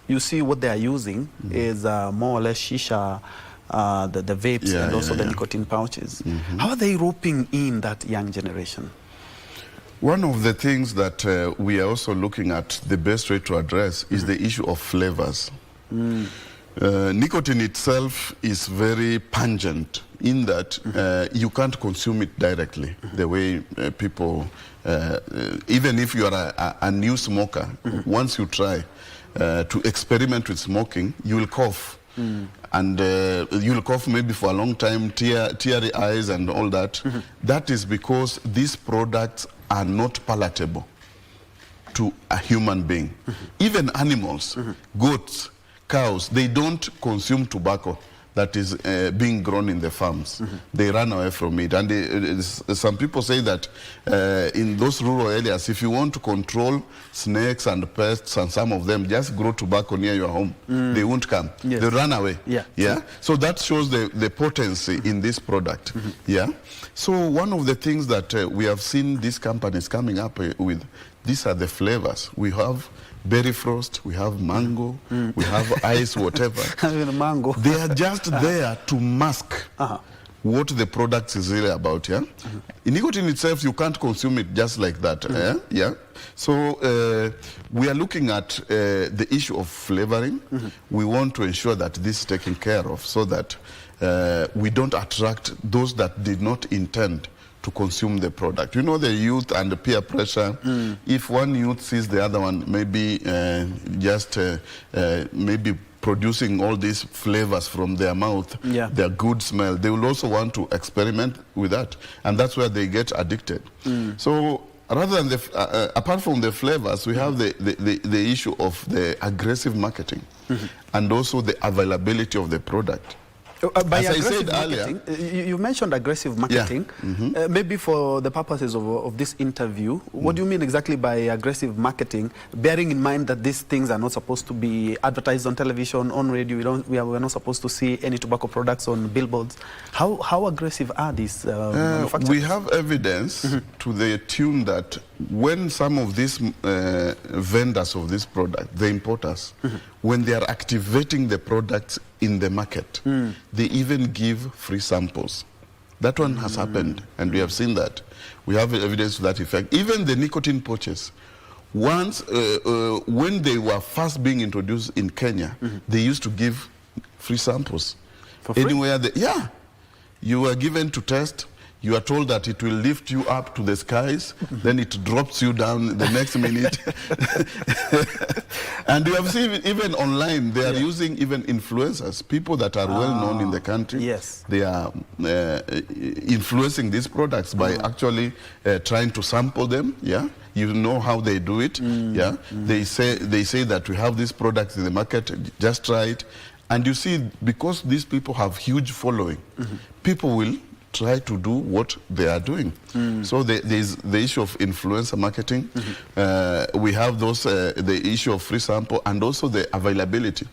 you see what they are using is more or less shisha, the vapes and also the nicotine pouches. How are they roping in that young generation? One of the things that we are also looking at, the best way to address, is the issue of flavors. Nicotine itself is very pungent in that you can't consume it directly the way people, even if you are a new smoker, once you try to experiment with smoking, you will cough. And you'll cough maybe for a long time, teary eyes and all that. That is because these products are not palatable to a human being. Even animals, goats, cows, they don't consume tobacco that is being grown in the farms. They run away from it. And some people say that in those rural areas, if you want to control snakes and pests and some of them, just grow tobacco near your home. They won't come. They run away. So that shows the potency in this product. So one of the things that we have seen these companies coming up with, these are the flavors. We have berry frost, we have mango, we have ice, whatever. Mango. They are just there to mask what the product is really about. In nicotine itself, you can't consume it just like that. So we are looking at the issue of flavoring. We want to ensure that this is taken care of so that we don't attract those that did not intend to consume the product. You know, the youth and the peer pressure. If one youth sees the other one maybe maybe producing all these flavors from their mouth, their good smell, they will also want to experiment with that. And that's where they get addicted. So rather than apart from the flavors, we have the issue of the aggressive marketing and also the availability of the product. By As I aggressive said marketing, earlier, you mentioned aggressive marketing. Maybe for the purposes of this interview, what do you mean exactly by aggressive marketing, bearing in mind that these things are not supposed to be advertised on television, on radio, we're not supposed to see any tobacco products on billboards. How aggressive are these manufacturers? We have evidence to the tune that when some of these vendors of this product, the importers, when they are activating the products in the market, they even give free samples. That one has happened, and we have seen that. We have evidence to that effect. Even the nicotine pouches, once, when they were first being introduced in Kenya, they used to give free samples. For free? Anywhere, you are given to test. You are told that it will lift you up to the skies, then it drops you down the next minute. And you have seen even online, they are using even influencers, people that are well known in the country. Yes. They are influencing these products by actually trying to sample them. Yeah, you know how they do it. Yeah, they say that we have these products in the market, just try it. And you see, because these people have huge following, people will try to do what they are doing. So there's the issue of influencer marketing. We have the issue of free sample and also the availability.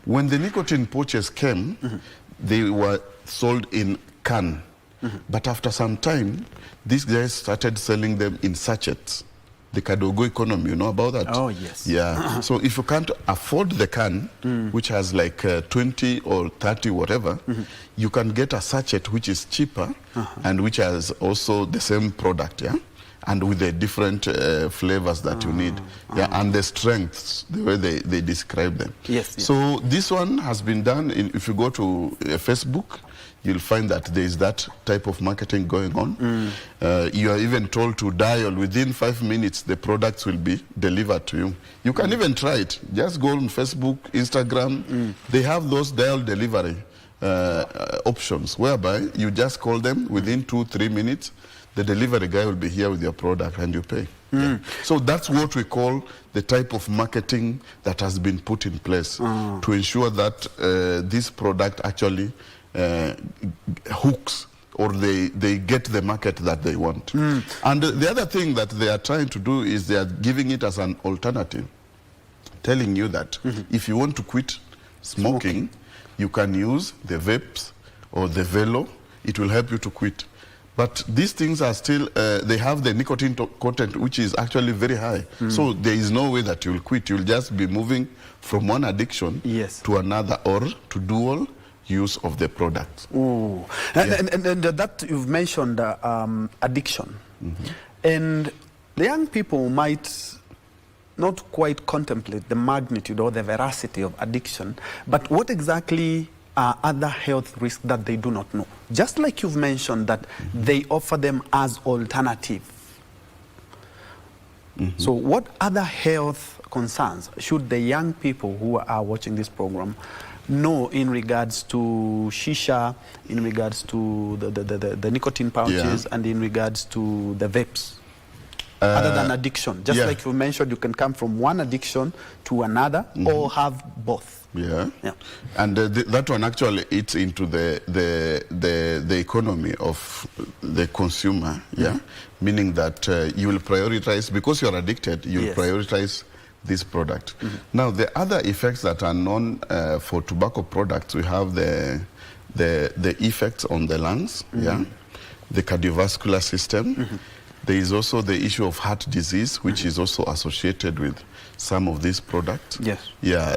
When the nicotine pouches came, they were sold in can. But after some time, these guys started selling them in sachets. The Kadogo economy, you know about that? Oh, yes. Yeah. So if you can't afford the can, which has like 20 or 30 whatever, you can get a sachet which is cheaper and which has also the same product, yeah? And with the different flavors that you need. Yeah, and the strengths, the way they describe them. Yes, yes. So this one has been done, if you go to Facebook, you'll find that there is that type of marketing going on. You are even told to dial within 5 minutes, the products will be delivered to you. You can even try it. Just go on Facebook, Instagram. They have those dial delivery options whereby you just call them within 2-3 minutes. The delivery guy will be here with your product and you pay. Yeah. So that's what we call the type of marketing that has been put in place to ensure that this product actually hooks or they get the market that they want. And the other thing that they are trying to do is they are giving it as an alternative, telling you that if you want to quit smoking, you can use the vapes or the velo. It will help you to quit. But these things are still, they have the nicotine content, which is actually very high. So there is no way that you'll quit. You'll just be moving from one addiction to another or to dual use of the product. Ooh. And that you've mentioned addiction. And the young people might not quite contemplate the magnitude or the veracity of addiction, but what exactly are other health risks that they do not know? Just like you've mentioned that they offer them as alternative. So what other health concerns should the young people who are watching this program know in regards to shisha, in regards to the nicotine pouches, and in regards to the vapes? Other than addiction, just like you mentioned, you can come from one addiction to another or have both. And that one actually eats into the economy of the consumer. Meaning that you will prioritize, because you're addicted, you will prioritize this product. Now the other effects that are known for tobacco products, we have the effects on the lungs, the cardiovascular system. There is also the issue of heart disease, which is also associated with some of these products. Yeah,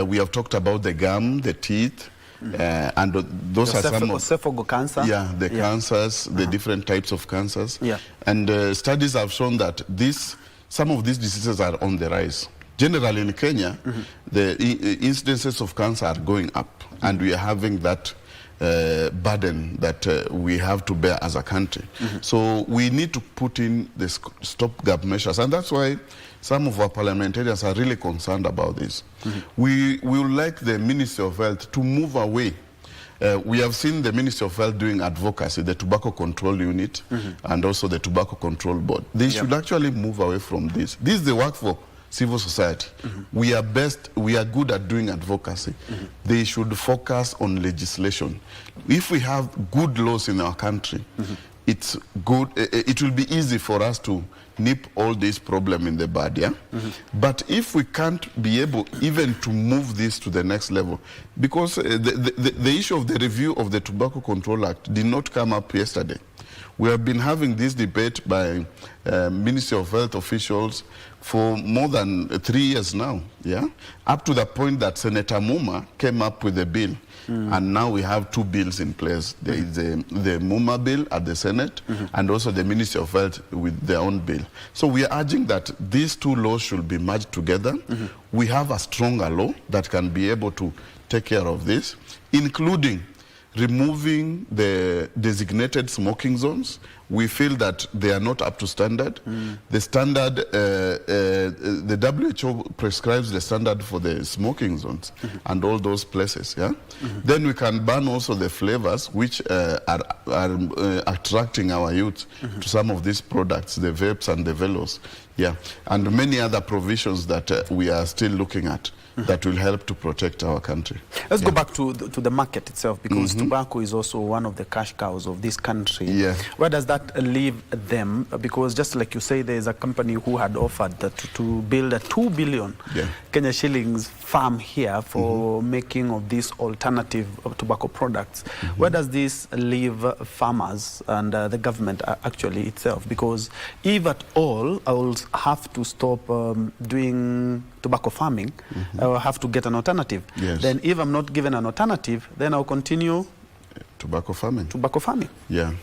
we have talked about the gum, the teeth, and those are some of esophageal cancer. The cancers, the different types of cancers. And studies have shown that some of these diseases are on the rise. Generally in Kenya, the incidences of cancer are going up, and we are having that burden that we have to bear as a country. So we need to put in the stopgap measures, and that's why some of our parliamentarians are really concerned about this. We would like the Ministry of Health to move away. We have seen the Ministry of Health doing advocacy, the Tobacco Control Unit, and also the Tobacco Control Board. They should actually move away from this. This is the work for civil society. We are good at doing advocacy. They should focus on legislation. If we have good laws in our country, it's good. It will be easy for us to nip all this problem in the bud, But if we can't be able even to move this to the next level, because the issue of the review of the Tobacco Control Act did not come up yesterday. We have been having this debate by Ministry of Health officials for more than 3 years now, yeah, up to the point that Senator Muma came up with a bill. And now we have 2 bills in place. There is the Muma bill at the Senate and also the Ministry of Health with their own bill. So we are urging that these 2 laws should be merged together. We have a stronger law that can be able to take care of this, including removing the designated smoking zones. We feel that they are not up to standard. The standard, the WHO prescribes the standard for the smoking zones and all those places, yeah? Then we can ban also the flavors which are attracting our youth to some of these products, the vapes and the velos, yeah? And many other provisions that we are still looking at that will help to protect our country. Let's go back to the market itself, because tobacco is also one of the cash cows of this country. Yeah. Where does that leave them? Because just like you say, there's a company who had offered that to build a 2 billion Kenya shillings farm here for making of these alternative tobacco products. Where does this leave farmers and the government actually itself? Because if at all I will have to stop doing tobacco farming, I will have to get an alternative. Yes. Then if I'm not given an alternative, then I'll continue tobacco farming. Tobacco farming. Yeah.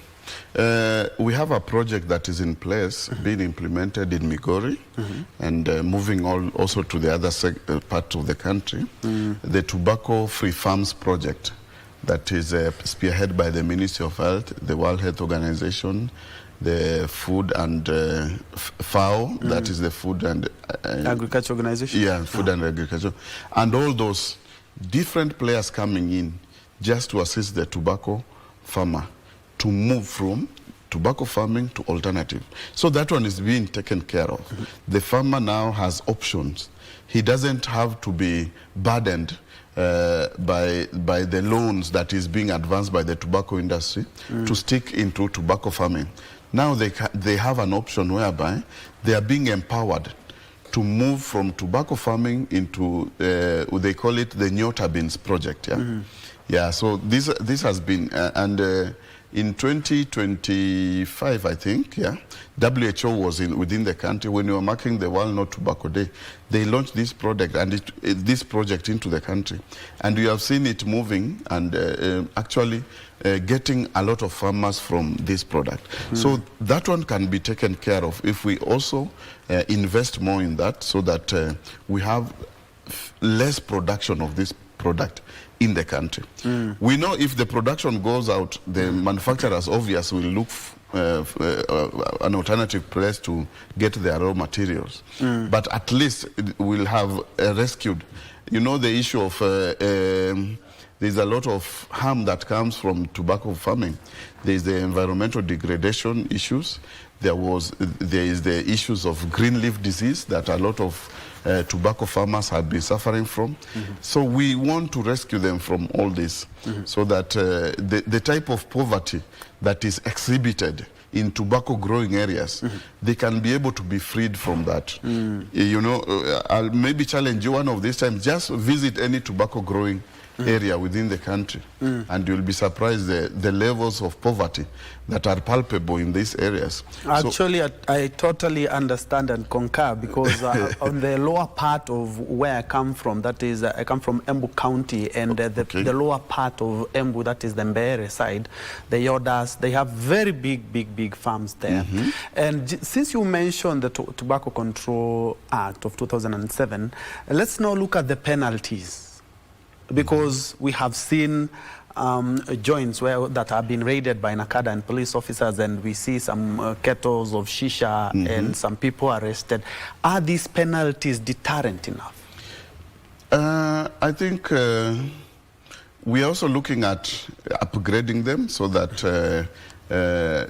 We have a project that is in place, being implemented in Migori, and moving also to the other part of the country, the Tobacco Free Farms project that is spearheaded by the Ministry of Health, the World Health Organization, the Food and FAO, that is the Food and Agriculture Organization. Yeah, Food and Agriculture. And all those different players coming in just to assist the tobacco farmer to move from tobacco farming to alternative. So that one is being taken care of. The farmer now has options. He doesn't have to be burdened by the loans that is being advanced by the tobacco industry to stick into tobacco farming. Now they have an option whereby they are being empowered to move from tobacco farming into, they call it the Nyota Beans project. Yeah, yeah. So this has been, in 2025, I think, yeah, WHO was within the country when we were marking the World No Tobacco Day. They launched this project this project into the country, and we have seen it moving and actually getting a lot of farmers from this product. So that one can be taken care of if we also invest more in that, so that we have less production of this product in the country. We know if the production goes out, the manufacturers obviously will look an alternative place to get their raw materials. But at least we'll have rescued. You know, the issue of there's a lot of harm that comes from tobacco farming. There's the environmental degradation issues. There is the issues of green leaf disease that a lot of tobacco farmers have been suffering from. So we want to rescue them from all this, so that the type of poverty that is exhibited in tobacco growing areas, they can be able to be freed from that. You know, I'll maybe challenge you one of these times, just visit any tobacco growing area within the country, and you'll be surprised the levels of poverty that are palpable in these areas. Actually, I totally understand and concur, because on the lower part of where I come from, that is, I come from Embu County, and the lower part of Embu, that is the Mbeere side, the Yodas, they have very big farms there. And since you mentioned the Tobacco Control Act of 2007, let's now look at the penalties. Because we have seen joints that have been raided by Nakada and police officers, and we see some kettles of shisha and some people arrested. Are these penalties deterrent enough? I think we are also looking at upgrading them, so that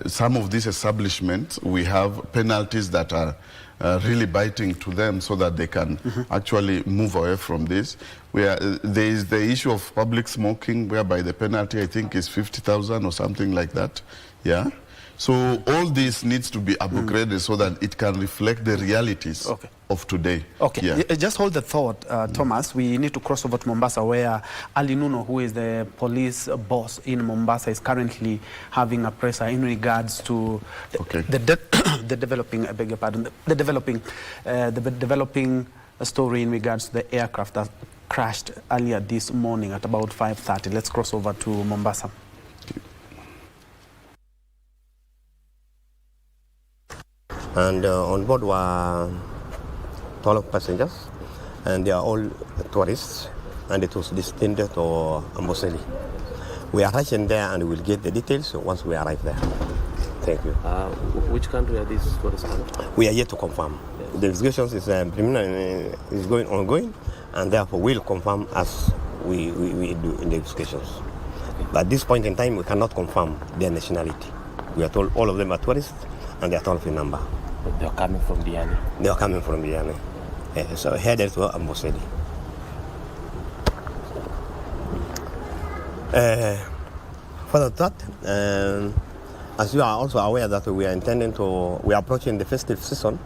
some of these establishments, we have penalties that are really biting to them, so that they can actually move away from this. There is the issue of public smoking, whereby the penalty, I think, is 50,000 or something like that. Yeah. So all this needs to be upgraded so that it can reflect the realities of today. Okay, Yeah. just hold the thought, Thomas. We need to cross over to Mombasa, where Ali Nuno, who is the police boss in Mombasa, is currently having a presser in regards to the developing, I beg your pardon, the developing story in regards to the aircraft that crashed earlier this morning at about 5:30. Let's cross over to Mombasa. And on board were 12 passengers, and they are all tourists, and it was destined to Amboseli. We are rushing there, and we'll get the details once we arrive there. Thank you. Which country are these tourists from? We are yet to confirm. The investigations is ongoing, and therefore we'll confirm as we do in the investigations. But at this point in time, we cannot confirm their nationality. We are told all of them are tourists, and they are 12 in number. But they are coming from Diani? They are coming from Diani. So headed to Amboseli. Further to that, as you are also aware that we are approaching the festive season,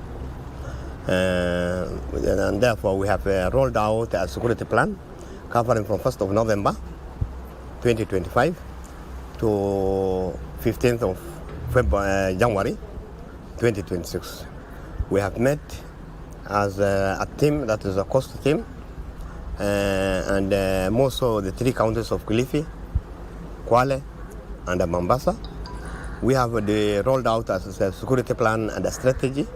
and therefore we have rolled out a security plan covering from 1st of November 2025 to 15th of January 2026. We have met as a team that is a coast team, and more so the 3 counties of Kilifi, Kwale, and Mombasa. We have rolled out as a security plan and a strategy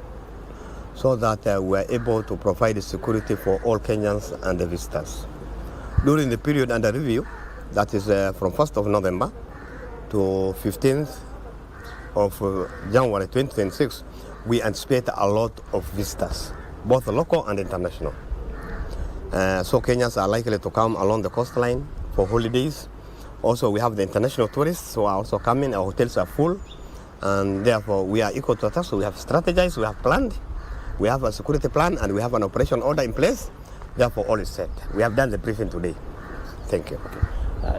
so that we are able to provide security for all Kenyans and the visitors. During the period under review, that is from 1st of November to 15th of January 2026, we anticipate a lot of visitors, both local and international. So Kenyans are likely to come along the coastline for holidays. Also, we have the international tourists who are also coming. Our hotels are full, and therefore we are equal to the task. So we have strategized, we have planned, we have a security plan, and we have an operation order in place. Therefore, all is set. We have done the briefing today. Thank you. Okay.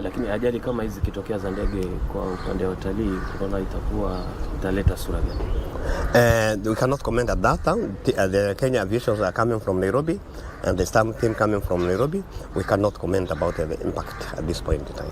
Lakini ajali kama hizi kitokea za ndege kwa upande wa utalii, unaona italeta sura gani? We cannot comment at that time. The Kenya aviations are coming from Nairobi, and the staff team coming from Nairobi. We cannot comment about the impact at this point in time.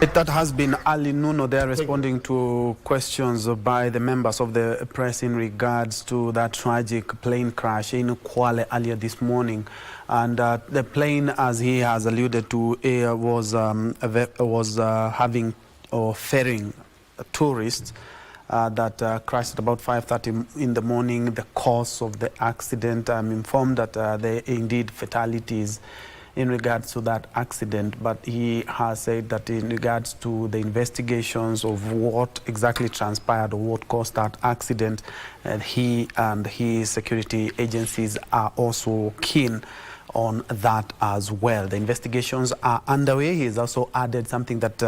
That has been Ali Nuno there responding to questions by the members of the press in regards to that tragic plane crash in Kwale earlier this morning. And the plane, as he has alluded to, was having or ferrying tourists that crashed at about 5:30 in the morning. The cause of the accident, I'm informed that there are indeed fatalities in regards to that accident, but he has said that in regards to the investigations of what exactly transpired or what caused that accident, he and his security agencies are also keen on that as well. The investigations are underway. He has also added something that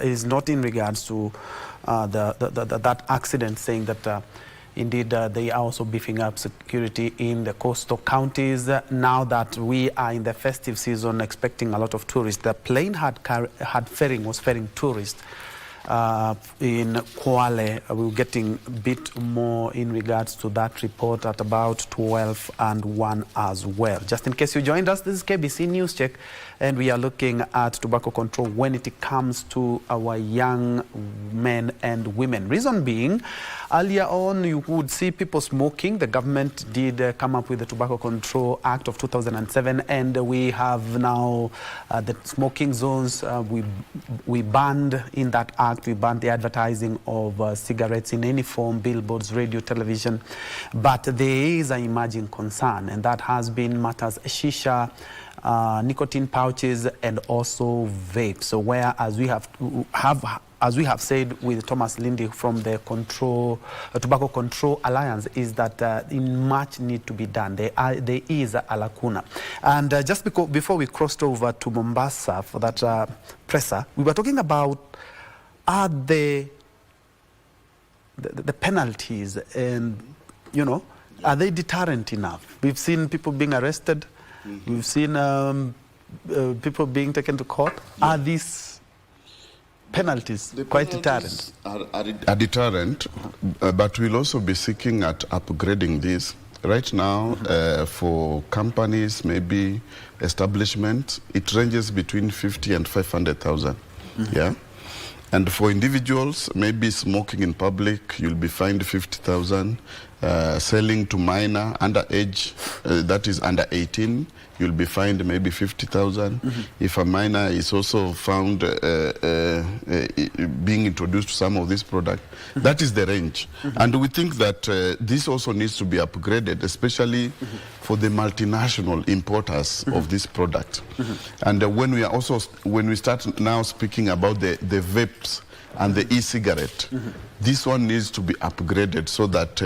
is not in regards to that accident, saying that indeed, they are also beefing up security in the coastal counties. Now that we are in the festive season, expecting a lot of tourists, the plane was ferrying tourists in Kwale. We're getting a bit more in regards to that report at about 12 and 1 as well. Just in case you joined us, this is KBC News Check, and we are looking at tobacco control when it comes to our young men and women. Reason being, earlier on you would see people smoking. The government did come up with the Tobacco Control Act of 2007, and we have now the smoking zones. We banned in that act, we banned the advertising of cigarettes in any form, billboards, radio, television. But there is an emerging concern, and that has been matters shisha, nicotine pouches, and also vapes. So where, as we have said with Thomas Lindy from the Tobacco Control Alliance, is that much need to be done. There is a lacuna. And just before we crossed over to Mombasa for that presser, we were talking about are the penalties, and are they deterrent enough? We've seen people being arrested. We've seen people being taken to court. Are these penalties quite deterrent? Are deterrent, but we'll also be seeking at upgrading this. Right now, for companies, maybe establishments, it ranges between 50 and 500,000. Yeah. And for individuals, maybe smoking in public, you'll be fined 50,000. Selling to minor, underage, that is under 18, you'll be fined maybe 50,000. If a minor is also found being introduced to some of this product, that is the range. And we think that this also needs to be upgraded, especially for the multinational importers of this product. And when we start now speaking about the vapes and the e-cigarette, this one needs to be upgraded so that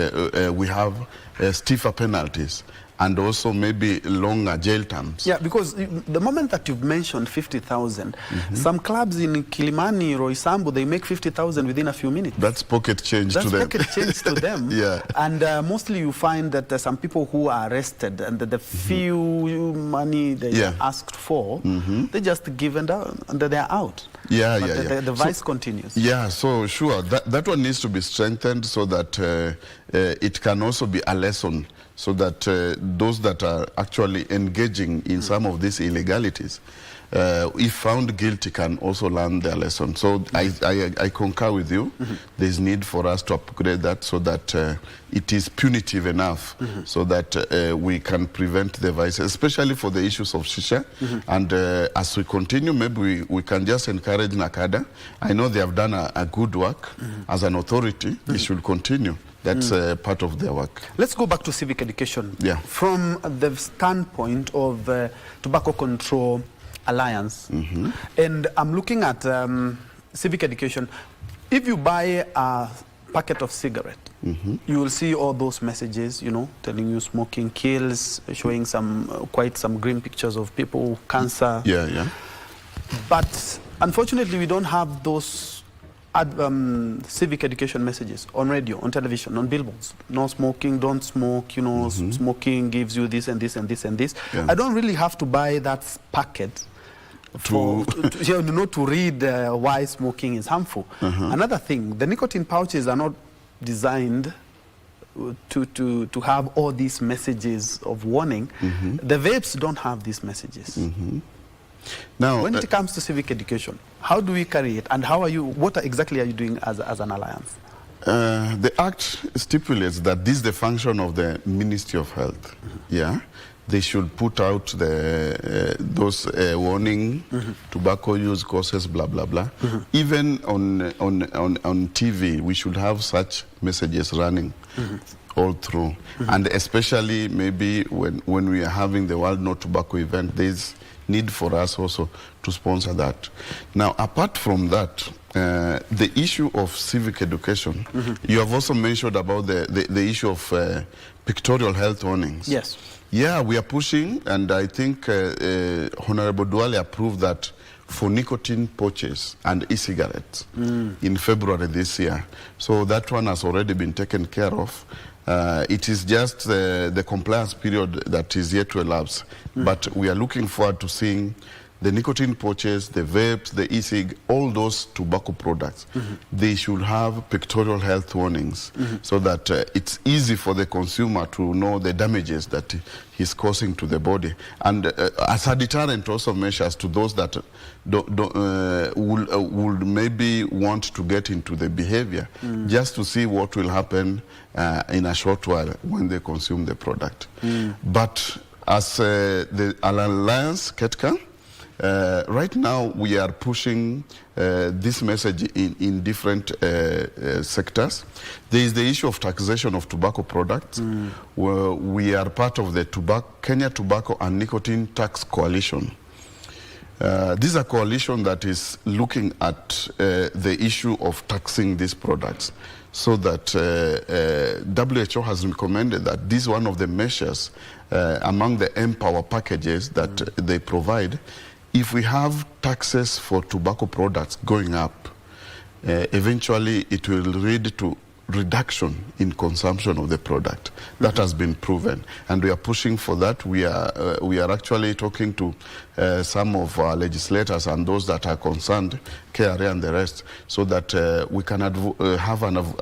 we have stiffer penalties and also maybe longer jail terms. Yeah, because the moment that you've mentioned 50,000, some clubs in Kilimani, Roysambu, they make 50,000 within a few minutes. That's pocket change to them. That's pocket change to them. Yeah. And mostly you find that some people who are arrested and the few money they asked for, they just give and they're out. Yeah, but the vice continues. Yeah, so sure, that one needs to be strengthened so that it can also be a lesson, so that those that are actually engaging in some of these illegalities, if found guilty, can also learn their lesson. So I concur with you. There's need for us to upgrade that so that it is punitive enough so that we can prevent the vices, especially for the issues of shisha. And as we continue, maybe we can just encourage NACADA. I know they have done a good work as an authority. They should continue. That's part of their work. Let's go back to civic education. Yeah. From the standpoint of Tobacco Control Alliance, and I'm looking at civic education. If you buy a packet of cigarette, you will see all those messages, you know, telling you smoking kills, showing quite some grim pictures of people, cancer. Yeah. But unfortunately, we don't have those civic education messages on radio, on television, on billboards. No smoking, don't smoke, you know, smoking gives you this and this and this and this. Yeah. I don't really have to buy that packet to read why smoking is harmful. Another thing, the nicotine pouches are not designed to have all these messages of warning. The vapes don't have these messages. Now, when it comes to civic education, how do we carry it, and what exactly are you doing as an alliance? The Act stipulates that this is the function of the Ministry of Health. Yeah, they should put out those warning, tobacco use causes, blah blah blah. Even on TV, we should have such messages running all through, and especially maybe when we are having the World No Tobacco event, there's need for us also to sponsor that. Now, apart from that, the issue of civic education, you have also mentioned about the issue of pictorial health warnings. Yes. Yeah, we are pushing, and I think Honorable Duale approved that for nicotine pouches and e-cigarettes in February this year. So that one has already been taken care of. It is just the compliance period that is yet to elapse. But we are looking forward to seeing the nicotine pouches, the vapes, the e-cig, all those tobacco products. They should have pictorial health warnings so that it's easy for the consumer to know the damages that he's causing to the body. And as a deterrent also measures to those that would maybe want to get into the behavior, just to see what will happen in a short while when they consume the product. But as the Alliance, Ketka, right now we are pushing this message in different sectors. There is the issue of taxation of tobacco products. Where we are part of the Kenya Tobacco and Nicotine Tax Coalition. This is a coalition that is looking at the issue of taxing these products, so that WHO has recommended that this is one of the measures among the Empower packages that they provide. If we have taxes for tobacco products going up, eventually it will lead to reduction in consumption of the product. That has been proven, and we are pushing for that. We are actually talking to some of our legislators and those that are concerned, KRA and the rest, so that we can have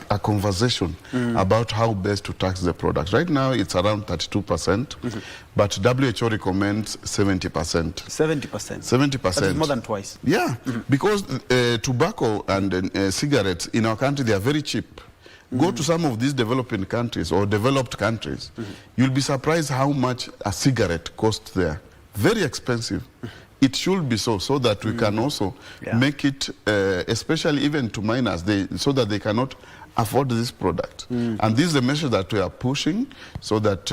a conversation about how best to tax the product. Right now it's around 32%, but WHO recommends 70%. 70%? 70%. That is more than twice. Yeah, because tobacco and cigarettes in our country, they are very cheap. Go to some of these developing countries or developed countries, you'll be surprised how much a cigarette costs there. Very expensive. It should be so that we can also make it, especially even to minors, so that they cannot afford this product. And this is a measure that we are pushing so that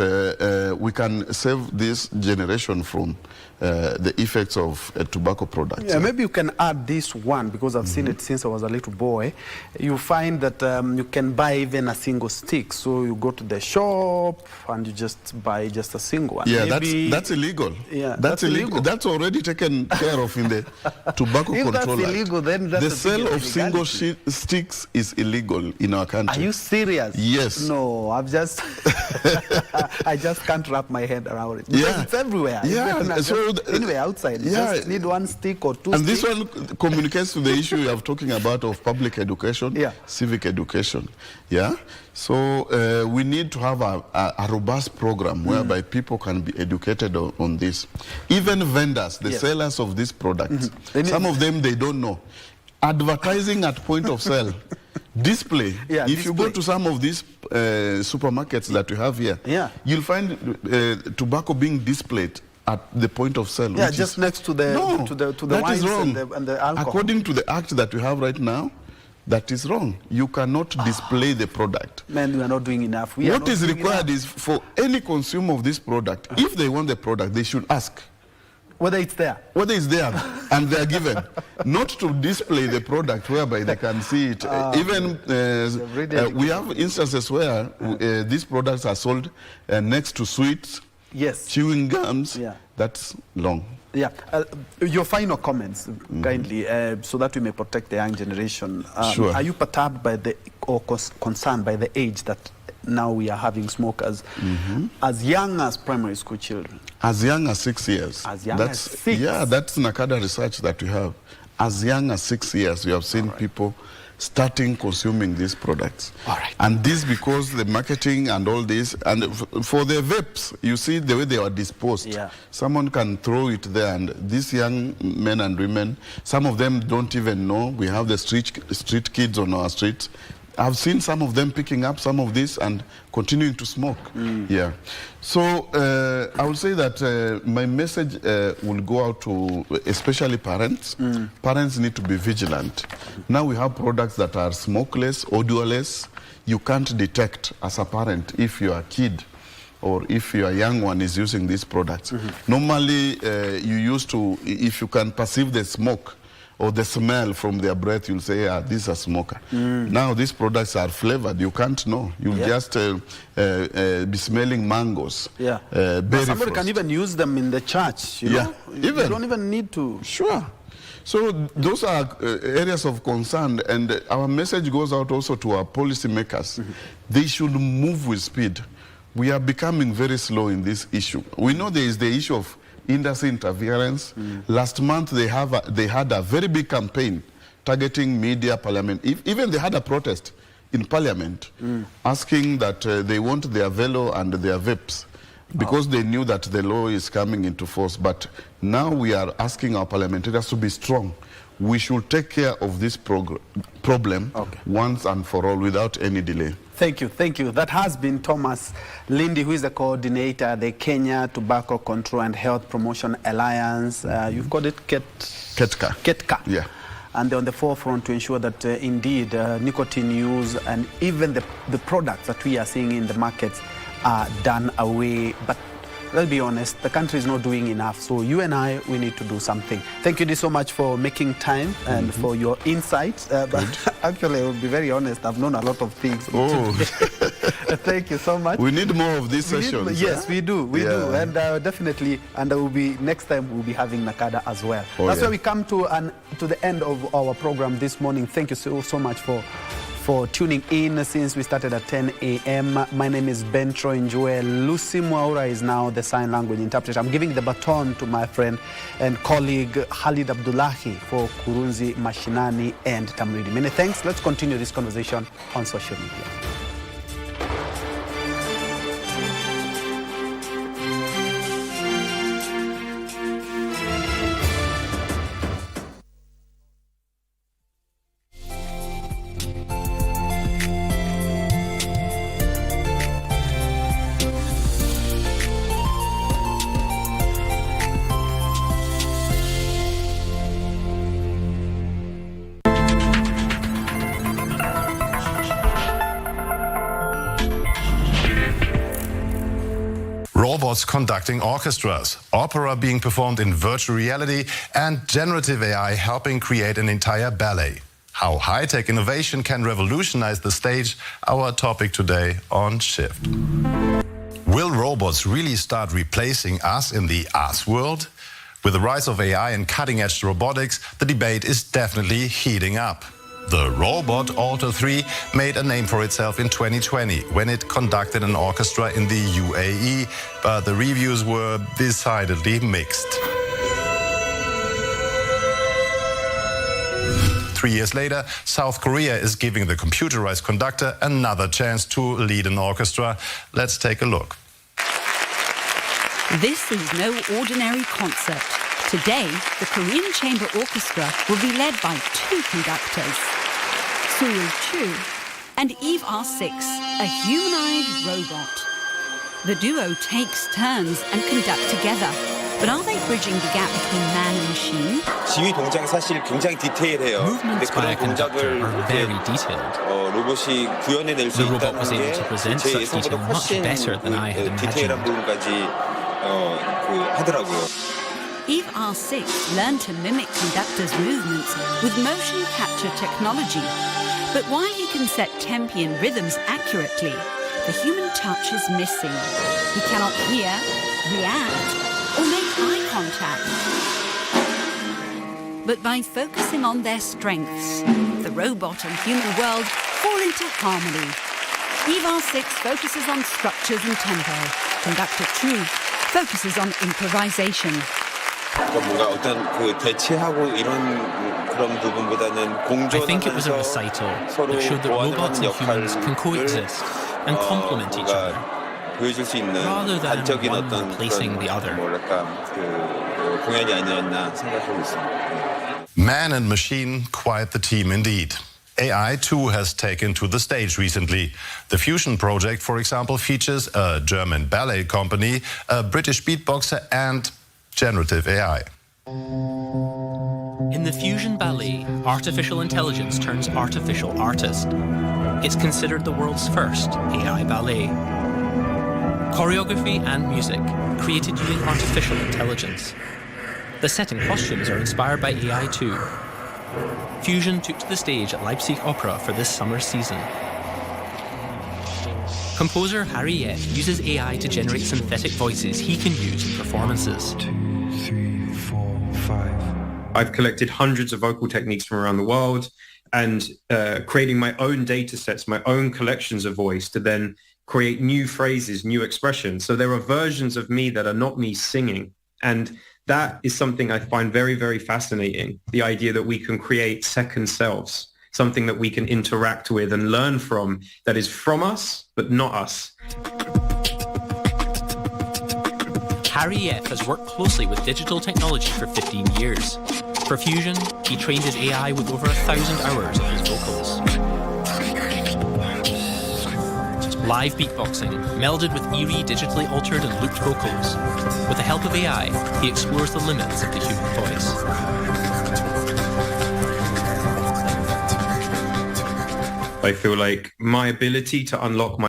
we can save this generation from the effects of tobacco products. Yeah, maybe you can add this one, because I've seen it since I was a little boy. You find that you can buy even a single stick. So you go to the shop and you just buy just a single one. Yeah, that's illegal. Yeah, that's illegal. That's already taken care of in the Tobacco if Control that's illegal, then that's the sale of single sticks is illegal in our country. Are you serious? Yes. No, I just can't wrap my head around it. Yeah. It's everywhere. Yeah. So anyway, outside, you just need one stick or two and sticks. this one communicates to the issue you are talking about of public education, civic education. Yeah. So we need to have a robust program whereby people can be educated on this. Even vendors, the sellers of these products, some of them, they don't know. Advertising at point of sale. Display. If you go to some of these supermarkets that we have here, you'll find tobacco being displayed at the point of sale. Yeah, just next to the wines and the alcohol. According to the act that we have right now, that is wrong. You cannot display the product. Man, we are not doing enough. What is required is for any consumer of this product, if they want the product, they should ask. Whether it's there. Whether it's there and they are given. Not to display the product whereby they can see it. We have instances where these products are sold next to sweets, chewing gums. That's long. Yeah. Your final comments, kindly, so that we may protect the young generation. Sure. Are you perturbed by or concerned by the age that now we are having smokers as young as primary school children? As young as 6 years. As young as 6? Yeah, that's NACADA research that we have. As young as 6 years, we have seen people starting consuming these products. And this because the marketing and all this, and for the vapes, you see the way they are disposed. Someone can throw it there, and these young men and women, some of them don't even know. We have the street kids on our streets. I've seen some of them picking up some of this and continuing to smoke. Yeah. So I would say that my message will go out to especially parents. Parents need to be vigilant. Now we have products that are smokeless, odorless. You can't detect as a parent if your kid or if your young one is using these products. Normally you used to, if you can perceive the smoke or the smell from their breath, you'll say, this is a smoker. Now these products are flavored. You can't know. You'll just be smelling mangoes. But somebody can even use them in the church, you know? You don't even need to. Sure. So those are areas of concern, and our message goes out also to our policymakers. They should move with speed. We are becoming very slow in this issue. We know there is the issue of industry interference. Last month they had a very big campaign targeting media, parliament. Even they had a protest in parliament asking that they want their velo and their vapes because they knew that the law is coming into force. But now we are asking our parliamentarians to be strong. We should take care of this problem once and for all without any delay. Thank you, thank you. That has been Thomas Lindy, who is the coordinator, the Kenya Tobacco Control and Health Promotion Alliance. You've got it, KETCA. Yeah. And they're on the forefront to ensure that indeed nicotine use and even the products that we are seeing in the markets are done away. But let's be honest, the country is not doing enough. So you and I, we need to do something. Thank you so much for making time and for your insights. But actually, I will be very honest, I've known a lot of things. Thank you so much. We need more of these sessions. Yes, we do. We do. And definitely, and there will be, next time we'll be having NACADA as well. That's where we come to the end of our program this morning. Thank you so much for for tuning in since we started at 10 a.m. My name is Njue. Lucy Mwaura is now the sign language interpreter. I'm giving the baton to my friend and colleague Khalid Abdullahi for Kurunzi Mashinani and Tamridi. Many thanks. Let's continue this conversation on social media. Robots conducting orchestras, opera being performed in virtual reality, and generative AI helping create an entire ballet. How high-tech innovation can revolutionize the stage, our topic today on Shift. Will robots really start replacing us in the us world? With the rise of AI and cutting-edge robotics, the debate is definitely heating up. The robot Alter 3 made a name for itself in 2020 when it conducted an orchestra in the UAE, but the reviews were decidedly mixed. 3 years later, South Korea is giving the computerized conductor another chance to lead an orchestra. Let's take a look. This is no ordinary concert. Today, the Korean Chamber Orchestra will be led by two conductors, Soo Chu and Eve R6, a humanoid robot. The duo takes turns and conduct together. But are they bridging the gap between man and machine? 지휘 동작이 사실 굉장히 디테일해요. Movements by a conductor are very detailed. 로봇이 구현해낼 수 The robot 있다는 was able 게 to present 제 such 예상보다 detail much 훨씬 better than I had 디테일한 imagined. 부분까지 하더라고요. Eve R6 learned to mimic conductors' movements with motion capture technology. But while he can set tempi and rhythms accurately, the human touch is missing. He cannot hear, react, or make eye contact. But by focusing on their strengths, the robot and human world fall into harmony. Eve R6 focuses on structures and tempo. Conductor Chu focuses on improvisation. 뭔가 어떤 그 대치하고 이런 그런 부분보다는 I think it was a recital that showed that robots and humans can coexist and complement each other, 보여줄 수 있는 rather than 단적인 one 어떤 replacing the other. 뭐랄까 그 공연이 아니었나 생각하고 있습니다. Man and machine, quite the team indeed. AI too has taken to the stage recently. The Fusion project, for example, features a German ballet company, a British beatboxer, and generative AI. In the Fusion Ballet, artificial intelligence turns artificial artist. It's considered the world's first AI ballet. Choreography and music created using artificial intelligence. The set and costumes are inspired by AI too. Fusion took to the stage at Leipzig Opera for this summer season. Composer Harry Yeh uses AI to generate synthetic voices he can use in performances. 2, 3, 4, 5. I've collected hundreds of vocal techniques from around the world and creating my own data sets, my own collections of voice to then create new phrases, new expressions. So there are versions of me that are not me singing. And that is something I find very, very fascinating. The idea that we can create second selves, something that we can interact with and learn from that is from us, but not us. Harry Yeh has worked closely with digital technology for 15 years. For Fusion, he trained his AI with over 1,000 hours of his vocals. Live beatboxing, melded with eerie, digitally altered and looped vocals. With the help of AI, he explores the limits of the human voice. I feel like my ability to unlock my